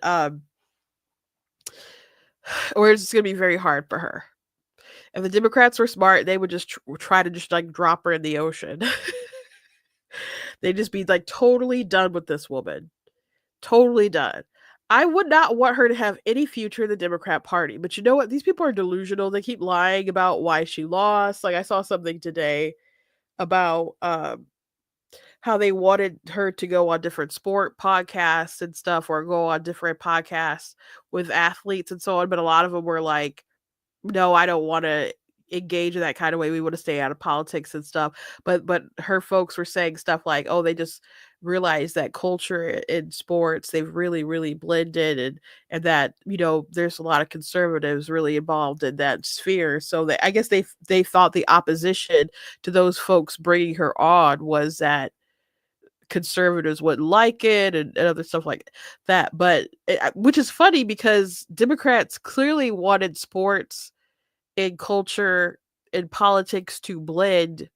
or it's gonna be very hard for her. If the Democrats were smart, they would just try to just like drop her in the ocean. They'd just be like totally done with this woman. Totally done. I would not want her to have any future in the Democrat Party. But you know what? These people are delusional. They keep lying about why she lost. Like I saw something today about how they wanted her to go on different sport podcasts and stuff or go on different podcasts with athletes and so on. But a lot of them were like, no, I don't want to engage in that kind of way. We want to stay out of politics and stuff. But her folks were saying stuff like, oh, they just realized that culture in sports, they've really, really blended, and that, there's a lot of conservatives really involved in that sphere. So I guess they thought the opposition to those folks bringing her on was that conservatives wouldn't like it, and other stuff like that. But which is funny because Democrats clearly wanted sports and culture and politics to blend,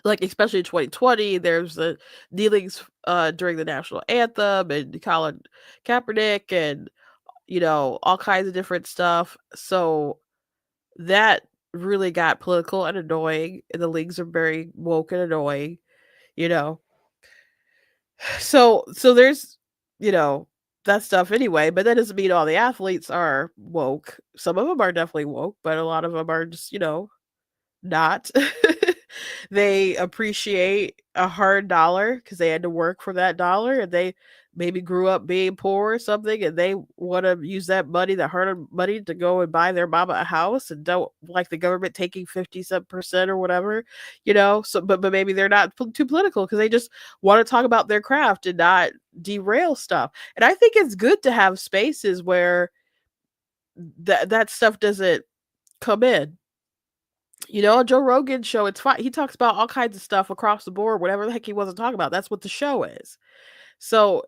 like especially in 2020. There's the kneelings during the national anthem, and Colin Kaepernick, and all kinds of different stuff. So that really got political and annoying, and the leagues are very woke and annoying, you know. So there's, that stuff anyway, but that doesn't mean all the athletes are woke. Some of them are definitely woke, but a lot of them are just, not. They appreciate a hard dollar because they had to work for that dollar, and they maybe grew up being poor or something, and they want to use that money, that hard money, to go and buy their mama a house, and don't like the government taking 50% or whatever, So, but maybe they're not too political because they just want to talk about their craft and not derail stuff. And I think it's good to have spaces where that stuff doesn't come in. Joe Rogan's show, it's fine. He talks about all kinds of stuff across the board, whatever the heck he wants to talk about. That's what the show is. So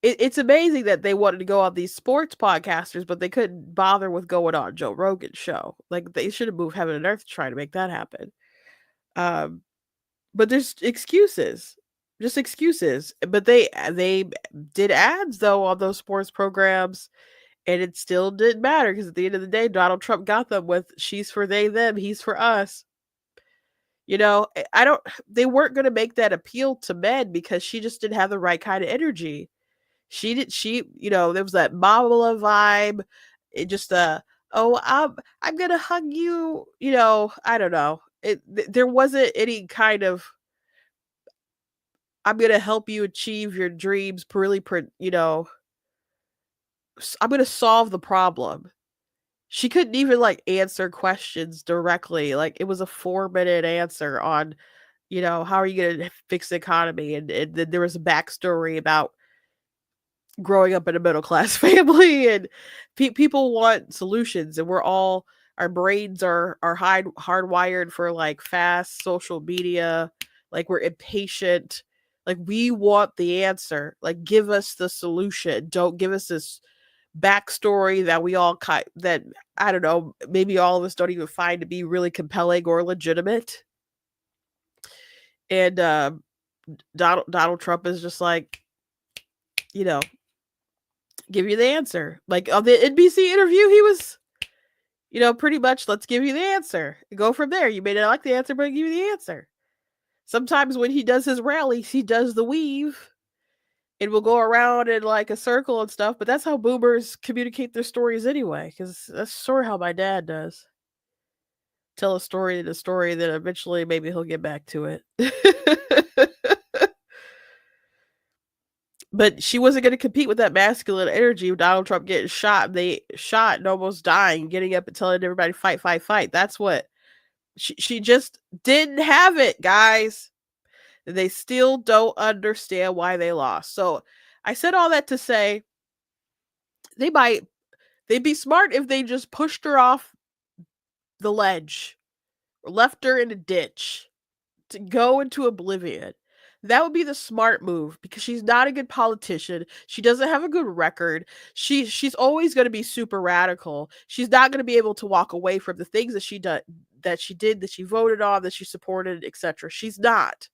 it's amazing that they wanted to go on these sports podcasters, but they couldn't bother with going on Joe Rogan's show. Like, they should have moved heaven and earth to try to make that happen. But there's excuses, just excuses. But they did ads though on those sports programs, and it still didn't matter because at the end of the day, Donald Trump got them with "She's for they, them, he's for us." They weren't going to make that appeal to men because she just didn't have the right kind of energy. There was that Mala vibe. It just, oh, I'm going to hug you. I don't know. There wasn't any kind of, I'm going to help you achieve your dreams. Really, I'm going to solve the problem. She couldn't even answer questions directly. Like, it was a 4-minute answer on, how are you going to fix the economy? And then there was a backstory about growing up in a middle class family, and people want solutions, and our brains are hardwired for fast social media. Like, we're impatient. Like, we want the answer. Like, give us the solution. Don't give us this backstory that that I don't know, maybe all of us don't even find to be really compelling or legitimate. And Donald Trump is just give you the answer. Like, on the NBC interview, he was, pretty much, let's give you the answer. Go from there. You may not like the answer, but I'll give you the answer. Sometimes when he does his rallies, he does the weave. It will go around in a circle and stuff, but that's how boomers communicate their stories anyway, because that's sort of how my dad does. Tell a story and a story, then eventually maybe he'll get back to it. But she wasn't going to compete with that masculine energy of Donald Trump getting shot. They shot and almost dying, getting up and telling everybody, fight, fight, fight. That's what she just didn't have it, guys. They still don't understand why they lost. So I said all that to say they'd be smart if they just pushed her off the ledge or left her in a ditch to go into oblivion. That would be the smart move, because she's not a good politician. She doesn't have a good record. She's always going to be super radical. She's not going to be able to walk away from the things that she did, that she voted on, that she supported, etc. She's not.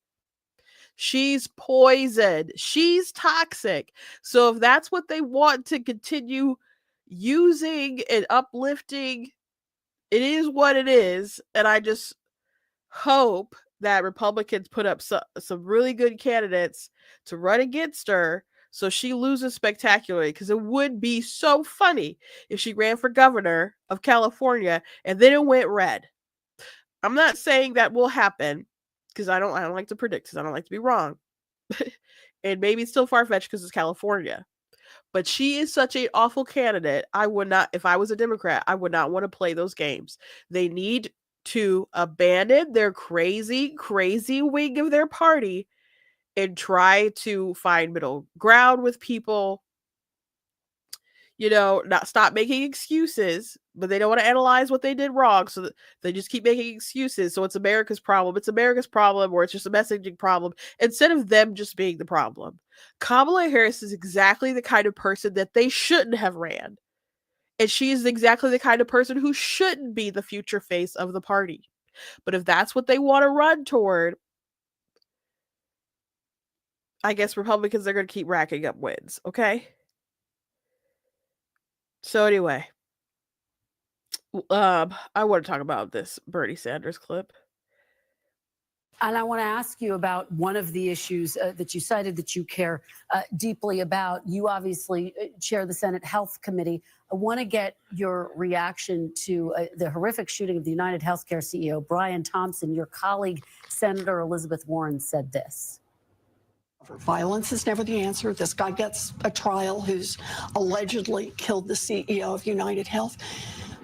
She's poison. She's toxic. So if that's what they want to continue using and uplifting, it is what it is. And I just hope that Republicans put up some really good candidates to run against her so she loses spectacularly, because it would be so funny if she ran for governor of California and then it went red. I'm not saying that will happen, because I don't like to predict, because I don't like to be wrong. And maybe it's still far-fetched because it's California. But she is such an awful candidate. I would not, if I was a Democrat, I would not want to play those games. They need to abandon their crazy, crazy wing of their party and try to find middle ground with people. Not stop making excuses, but they don't want to analyze what they did wrong. So they just keep making excuses. So it's America's problem. It's America's problem, or it's just a messaging problem instead of them just being the problem. Kamala Harris is exactly the kind of person that they shouldn't have ran. And she is exactly the kind of person who shouldn't be the future face of the party. But if that's what they want to run toward, I guess Republicans are going to keep racking up wins. Okay. So anyway, I want to talk about this Bernie Sanders clip. And I want to ask you about one of the issues that you cited that you care deeply about. You obviously chair the Senate Health Committee. I want to get your reaction to the horrific shooting of the United Healthcare CEO, Brian Thompson. Your colleague, Senator Elizabeth Warren, said this. Violence is never the answer. This guy gets a trial who's allegedly killed the CEO of United Health.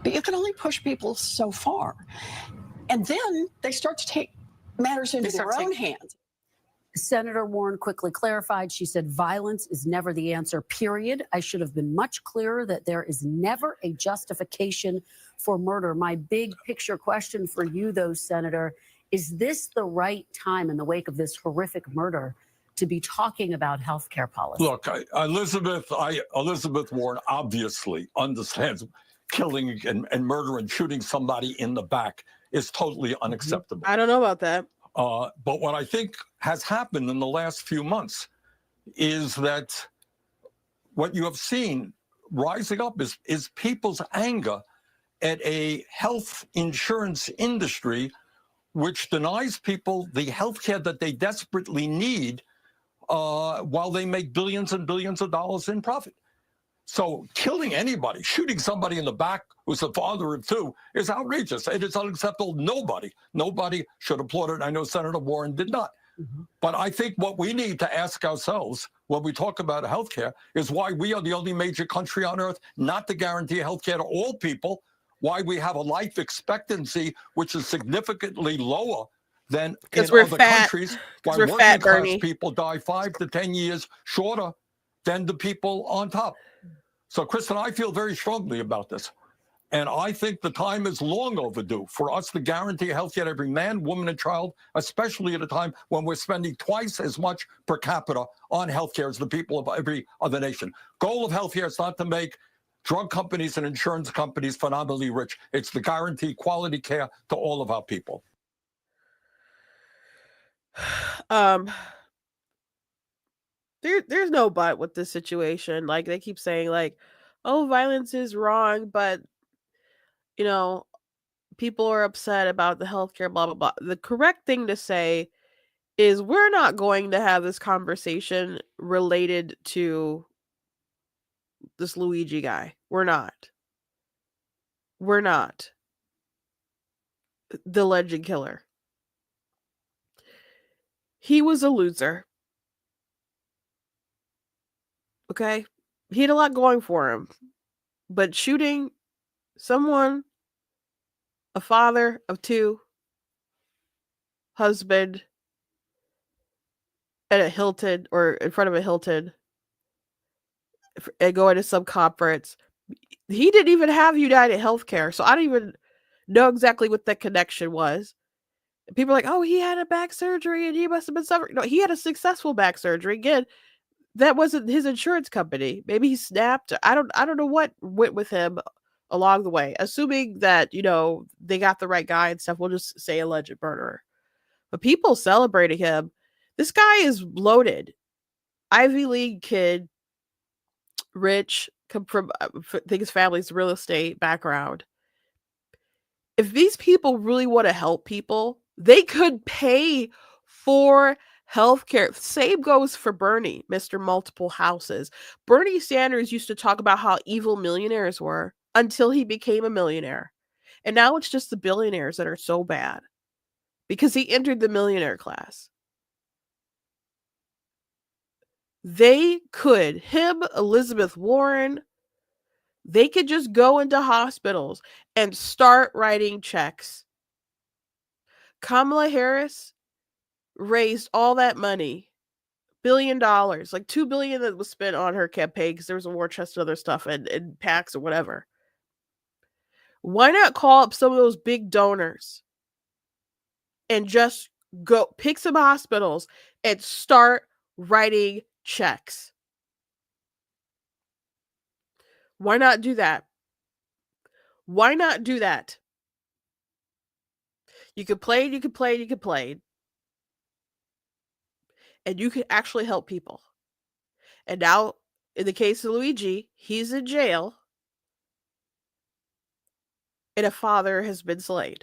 But you can only push people so far. And then they start to take matters into their own hands. Senator Warren quickly clarified. She said, violence is never the answer, period. I should have been much clearer that there is never a justification for murder. My big picture question for you, though, Senator, is this the right time in the wake of this horrific murder to be talking about health care policy? Look, Elizabeth Warren obviously understands killing and murder and shooting somebody in the back is totally unacceptable. I don't know about that. But what I think has happened in the last few months is that what you have seen rising up is people's anger at a health insurance industry which denies people the health care that they desperately need while they make billions and billions of dollars in profit. So killing anybody, shooting somebody in the back who's the father of two is outrageous. It is unacceptable. Nobody should applaud it. I know Senator Warren did not. But I think what we need to ask ourselves when we talk about healthcare is why we are the only major country on earth not to guarantee healthcare to all people, why we have a life expectancy which is significantly lower than in other countries, why working class people die 5 to 10 years shorter than the people on top. So, Kristen, I feel very strongly about this. And I think the time is long overdue for us to guarantee health care to every man, woman, and child, especially at a time when we're spending twice as much per capita on health care as the people of every other nation. Goal of health care is not to make drug companies and insurance companies phenomenally rich. It's to guarantee quality care to all of our people. There's no but with this situation. Like, they keep saying, like, oh, violence is wrong, but people are upset about the healthcare, blah blah blah. The correct thing to say is we're not going to have this conversation related to this Luigi guy. We're not. The legend killer. He was a loser. Okay? He had a lot going for him. But shooting someone, a father of two, husband, at a Hilton or in front of a Hilton, and going to some conference. He didn't even have United Healthcare, so I don't even know exactly what that connection was. People are like, oh, he had a back surgery and he must have been suffering. No, he had a successful back surgery. Again, that wasn't his insurance company. Maybe he snapped. I don't know what went with him along the way. Assuming that, they got the right guy and stuff, we'll just say alleged murderer. But people celebrating him. This guy is loaded. Ivy League kid, rich, come from, I think his family's real estate background. If these people really want to help people, they could pay for healthcare. Same goes for Bernie, Mr. Multiple Houses. Bernie Sanders used to talk about how evil millionaires were until he became a millionaire. And now it's just the billionaires that are so bad because he entered the millionaire class. They could, him, Elizabeth Warren, they could just go into hospitals and start writing checks. Kamala Harris raised all that money, $1 billion, like $2 billion that was spent on her campaign because there was a war chest and other stuff and PACs or whatever. Why not call up some of those big donors and just go pick some hospitals and start writing checks? Why not do that? Why not do that? You complain, you complain, you complain. And you can actually help people. And now, in the case of Luigi, he's in jail. And a father has been slain.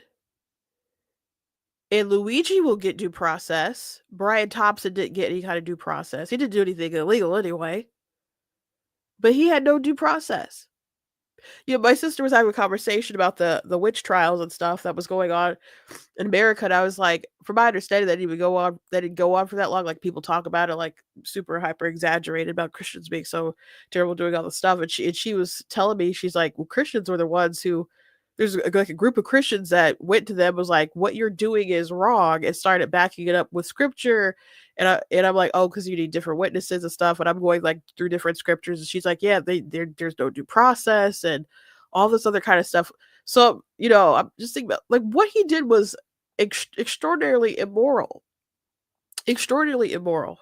And Luigi will get due process. Brian Thompson didn't get any kind of due process. He didn't do anything illegal anyway. But he had no due process. You know, my sister was having a conversation about the witch trials and stuff that was going on in America, and I was like, from my understanding, that didn't go on for that long. Like, people talk about it like super hyper exaggerated about Christians being so terrible doing all this stuff. And she was telling me, she's like, well, Christians were the ones who, there's like a group of Christians that went to them, was like, what you're doing is wrong, and started backing it up with scripture. And I'm like, oh, because you need different witnesses and stuff. And I'm going like through different scriptures, and she's like, yeah, there's no due process and all this other kind of stuff. So, you know, I'm just thinking about, like, what he did was extraordinarily immoral. Extraordinarily immoral.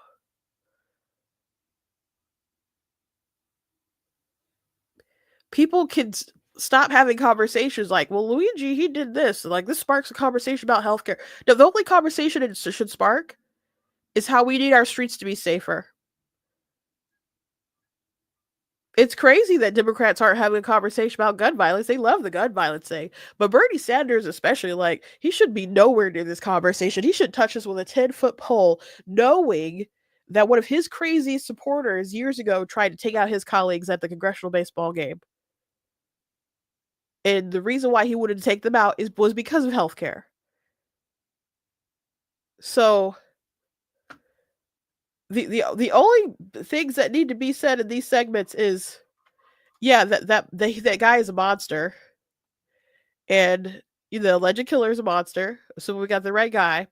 People can stop having conversations like, well, Luigi, he did this. Like, this sparks a conversation about healthcare. No, the only conversation it should spark is how we need our streets to be safer. It's crazy that Democrats aren't having a conversation about gun violence. They love the gun violence thing. But Bernie Sanders, especially, like, he should be nowhere near this conversation. He should touch us with a 10-foot pole, knowing that one of his crazy supporters years ago tried to take out his colleagues at the congressional baseball game. And the reason why he wanted to take them out was because of healthcare. So the only things that need to be said in these segments is, yeah, that guy is a monster, and the alleged killer is a monster. So we got the right guy,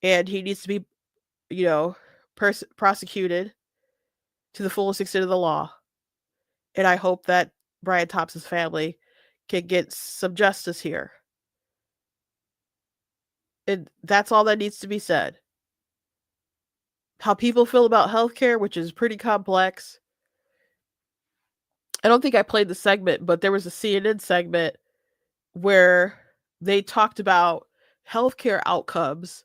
and he needs to be, prosecuted to the fullest extent of the law. And I hope that Brian Thompson's family can get some justice here. And that's all that needs to be said. How people feel about healthcare, which is pretty complex. I don't think I played the segment, but there was a CNN segment where they talked about healthcare outcomes,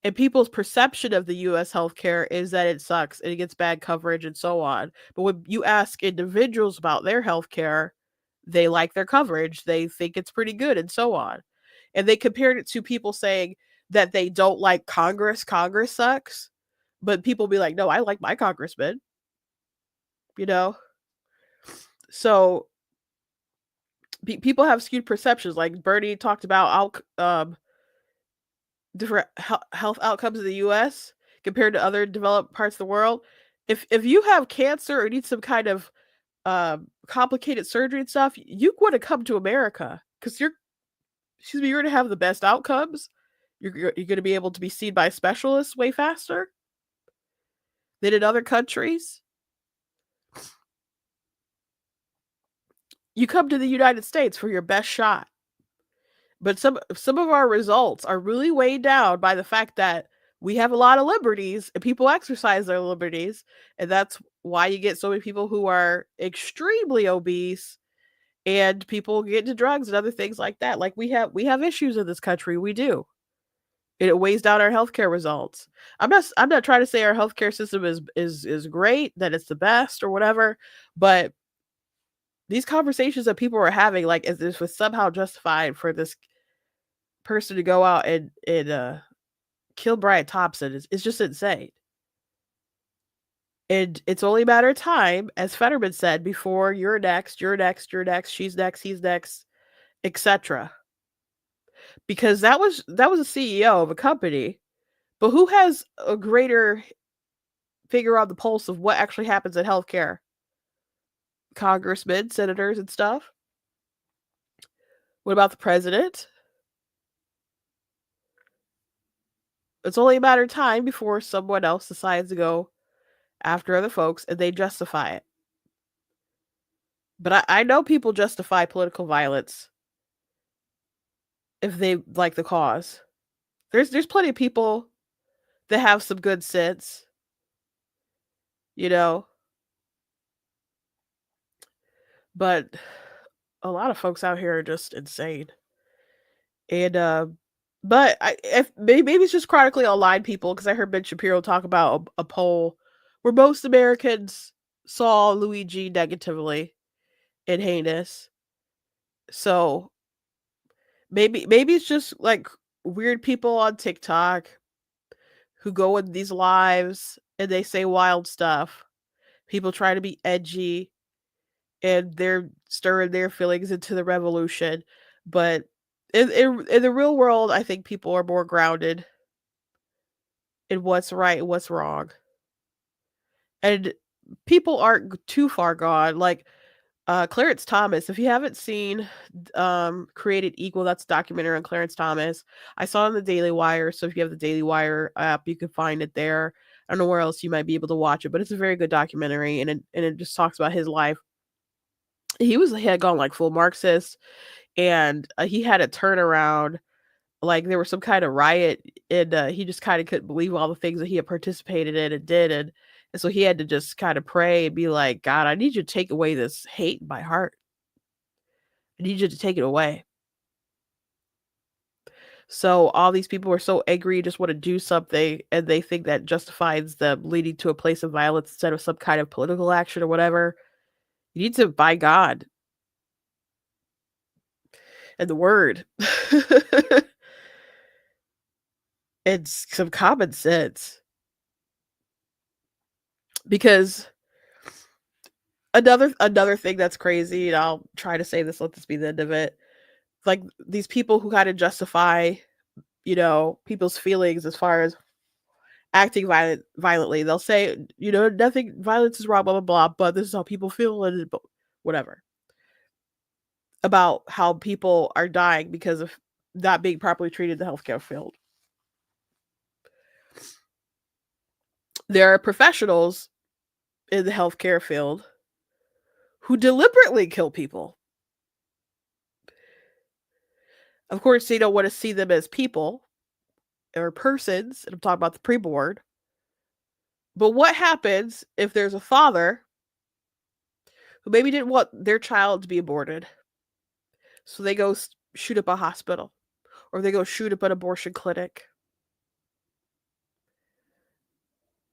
and people's perception of the US healthcare is that it sucks and it gets bad coverage and so on. But when you ask individuals about their healthcare, they like their coverage. They think it's pretty good and so on. And they compared it to people saying that they don't like Congress. Congress sucks. But people be like, no, I like my congressman. So people have skewed perceptions. Like Bernie talked about different health outcomes in the U.S. compared to other developed parts of the world. If you have cancer or need some kind of complicated surgery and stuff, you want to come to America because you're going to have the best outcomes. You're going to be able to be seen by specialists way faster than in other countries. You come to the United States for your best shot. But some of our results are really weighed down by the fact that we have a lot of liberties and people exercise their liberties. And that's why you get so many people who are extremely obese, and people get into drugs and other things like that. Like we have issues in this country. We do. It weighs down our healthcare results. I'm not trying to say our healthcare system is great, that it's the best or whatever, but these conversations that people are having, like, as this was somehow justified for this person to go out and kill Brian Thompson is just insane. And it's only a matter of time, as Fetterman said, before you're next, she's next, he's next, etc. Because that was a CEO of a company, but who has a greater finger on the pulse of what actually happens in healthcare. Congressmen, senators, and stuff. What about the president? It's only a matter of time before someone else decides to go after other folks and they justify it. But I know people justify political violence if they like the cause. There's plenty of people that have some good sense, you know. But a lot of folks out here are just insane. And but maybe it's just chronically online people, because I heard Ben Shapiro talk about a poll where most Americans saw Luigi negatively and heinous. So maybe it's just like weird people on TikTok who go in these lives and they say wild stuff. People try to be edgy and they're stirring their feelings into the revolution. But in the real world, I think people are more grounded in what's right and what's wrong. And people aren't too far gone. Like Clarence Thomas, if you haven't seen Created Equal, that's a documentary on Clarence Thomas. I saw it on the Daily Wire, so if you have the Daily Wire app, you can find it there. I don't know where else you might be able to watch it, but it's a very good documentary, and it just talks about his life. He had gone like full Marxist, and he had a turnaround. Like there was some kind of riot, and he just kind of couldn't believe all the things that he had participated in and did, and so he had to just kind of pray and be like, God, I need you to take away this hate in my heart. I need you to take it away. So all these people are so angry, just want to do something, and they think that justifies them leading to a place of violence instead of some kind of political action or whatever. You need to buy God and the word. It's some common sense. Because another thing that's crazy, and I'll try to say this, let this be the end of it. Like these people who kind of justify, people's feelings as far as acting violently. They'll say, nothing, violence is wrong, blah, blah, blah, but this is how people feel, and whatever. About how people are dying because of not being properly treated in the healthcare field. There are professionals in the healthcare field who deliberately kill people. Of course, they don't want to see them as people or persons, and I'm talking about the preborn. But what happens if there's a father who maybe didn't want their child to be aborted? So they go shoot up a hospital, or they go shoot up an abortion clinic.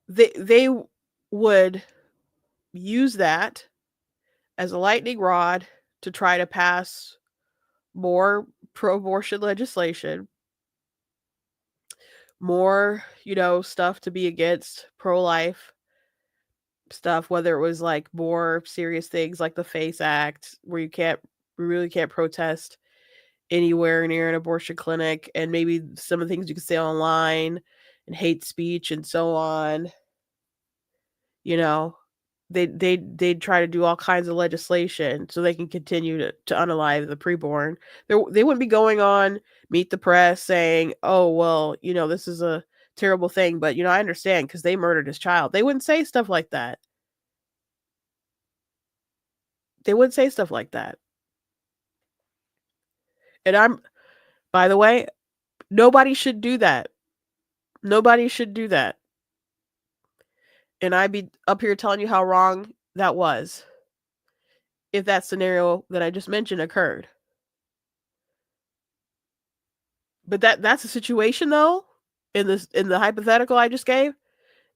They would use that as a lightning rod to try to pass more pro-abortion legislation, more, stuff to be against pro-life stuff, whether it was like more serious things like the FACE Act, where you really can't protest anywhere near an abortion clinic, and maybe some of the things you can say online, and hate speech and so on. They'd try to do all kinds of legislation so they can continue to unalive the preborn. They wouldn't be going on Meet the Press saying, oh, well, this is a terrible thing, but, I understand because they murdered his child. They wouldn't say stuff like that. They wouldn't say stuff like that. And by the way, nobody should do that. Nobody should do that. And I'd be up here telling you how wrong that was if that scenario that I just mentioned occurred. But that's a situation, though, in the hypothetical I just gave,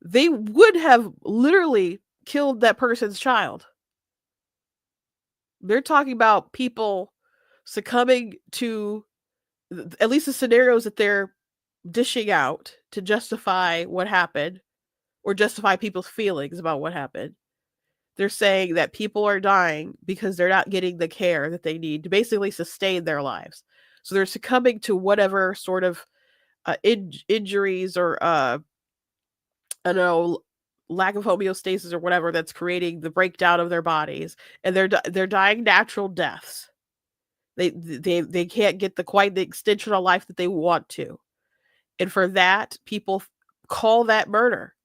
they would have literally killed that person's child. They're talking about people succumbing to at least the scenarios that they're dishing out to justify what happened or justify people's feelings about what happened. They're saying that people are dying because they're not getting the care that they need to basically sustain their lives. So they're succumbing to whatever sort of injuries or, I don't know, lack of homeostasis or whatever that's creating the breakdown of their bodies, and they're dying natural deaths. They can't get quite the extension of life that they want to, and for that, people call that murder,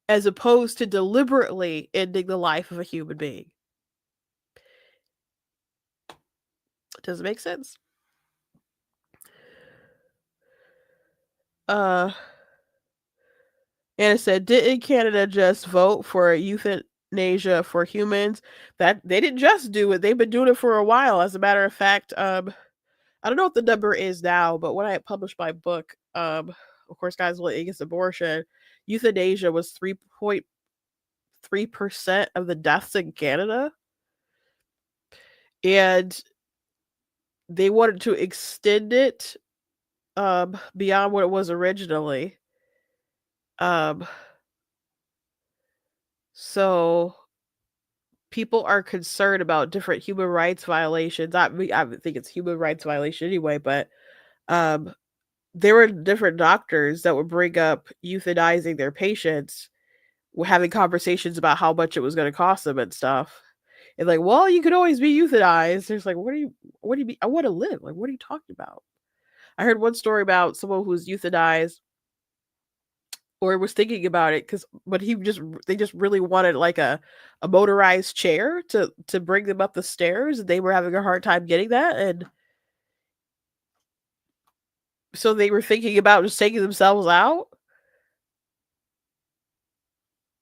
as opposed to deliberately ending the life of a human being. Does it make sense? Anna said, didn't Canada just vote for euthanasia for humans? That they didn't just do it; they've been doing it for a while. As a matter of fact, I don't know what the number is now, but when I published my book, of course, guys will against abortion, euthanasia was 3.3% of the deaths in Canada, and they wanted to extend it beyond what it was originally. So people are concerned about different human rights violations. I think it's human rights violation anyway, but there were different doctors that would bring up euthanizing their patients, having conversations about how much it was going to cost them and stuff. And like, well, you could always be euthanized. There's like, what do you mean? I want to live. Like, what are you talking about? I heard one story about someone who was euthanized or was thinking about it but they just really wanted like a motorized chair to bring them up the stairs, and they were having a hard time getting that, and so they were thinking about just taking themselves out.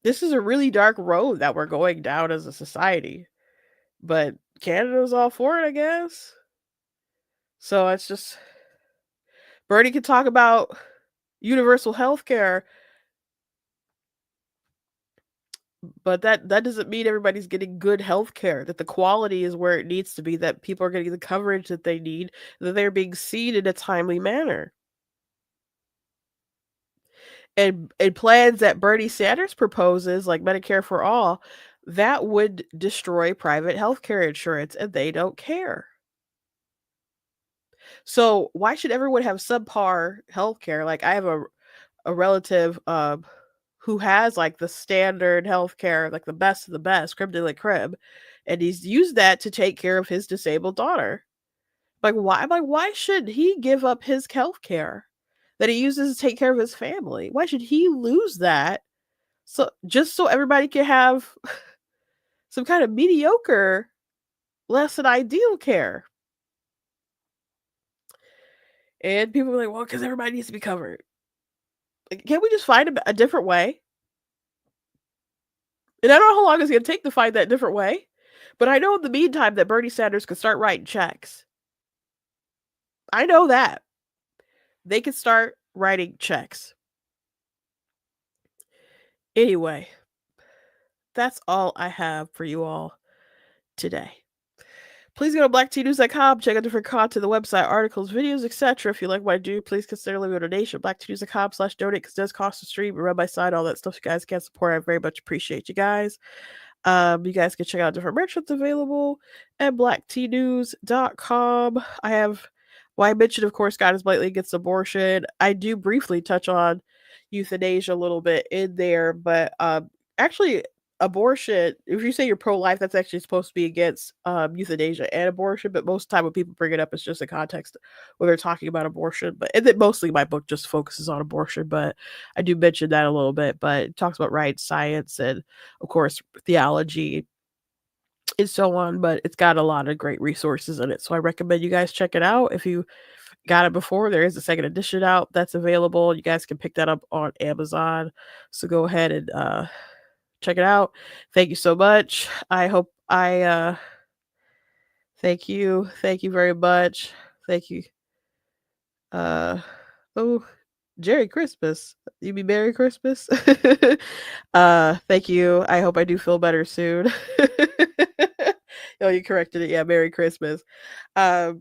This is a really dark road that we're going down as a society, but Canada's all for it, I guess. So it's just, Bernie could talk about universal health care, but that doesn't mean everybody's getting good health care, that the quality is where it needs to be, that people are getting the coverage that they need, that they're being seen in a timely manner. And plans that Bernie Sanders proposes, like Medicare for all, that would destroy private healthcare insurance, and they don't care. So why should everyone have subpar healthcare? Like, I have a relative who has like the standard healthcare, like the best of the best, crib de la crib, and he's used that to take care of his disabled daughter. Like, why should he give up his healthcare that he uses to take care of his family? Why should he lose that just so everybody can have some kind of mediocre, less than ideal care? And people are like, well, because everybody needs to be covered. Like, can't we just find a different way? And I don't know how long it's going to take to find that different way, but I know in the meantime that Bernie Sanders could start writing checks. I know that. They could start writing checks. Anyway, that's all I have for you all today. Please go to blacktnews.com, check out different content, the website, articles, videos, etc. If you like what I do, please consider leaving a donation. blacktnews.com/donate, because it does cost a stream, run by side, all that stuff you guys can support. I very much appreciate you guys. You guys can check out different merch that's available at blacktnews.com. I mentioned, of course, God is blatantly against abortion. I do briefly touch on euthanasia a little bit in there, but actually, abortion, if you say you're pro-life, that's actually supposed to be against euthanasia and abortion, but most of the time when people bring it up, it's just a context where they're talking about abortion. And then mostly my book just focuses on abortion, but I do mention that a little bit. But it talks about right science and, of course, theology and so on, but it's got a lot of great resources in it. So I recommend you guys check it out. If you got it before, there is a second edition out that's available. You guys can pick that up on Amazon. So go ahead and check it out. Thank you so much. Thank you very much. Thank you. Oh, Merry Christmas. You mean Merry Christmas? Thank you. I hope I do feel better soon. Oh, you corrected it. Yeah, Merry Christmas. Yeah,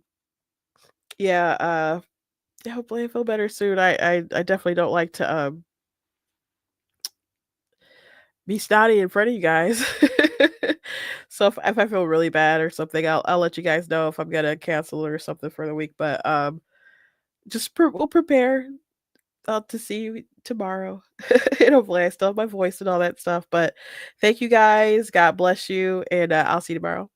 hopefully I feel better soon. I definitely don't like to be snotty in front of you guys. So if I feel really bad or something, I'll let you guys know if I'm gonna cancel or something for the week. But we'll prepare. to see you tomorrow. And hopefully I still have my voice and all that stuff. But thank you guys. God bless you. And I'll see you tomorrow.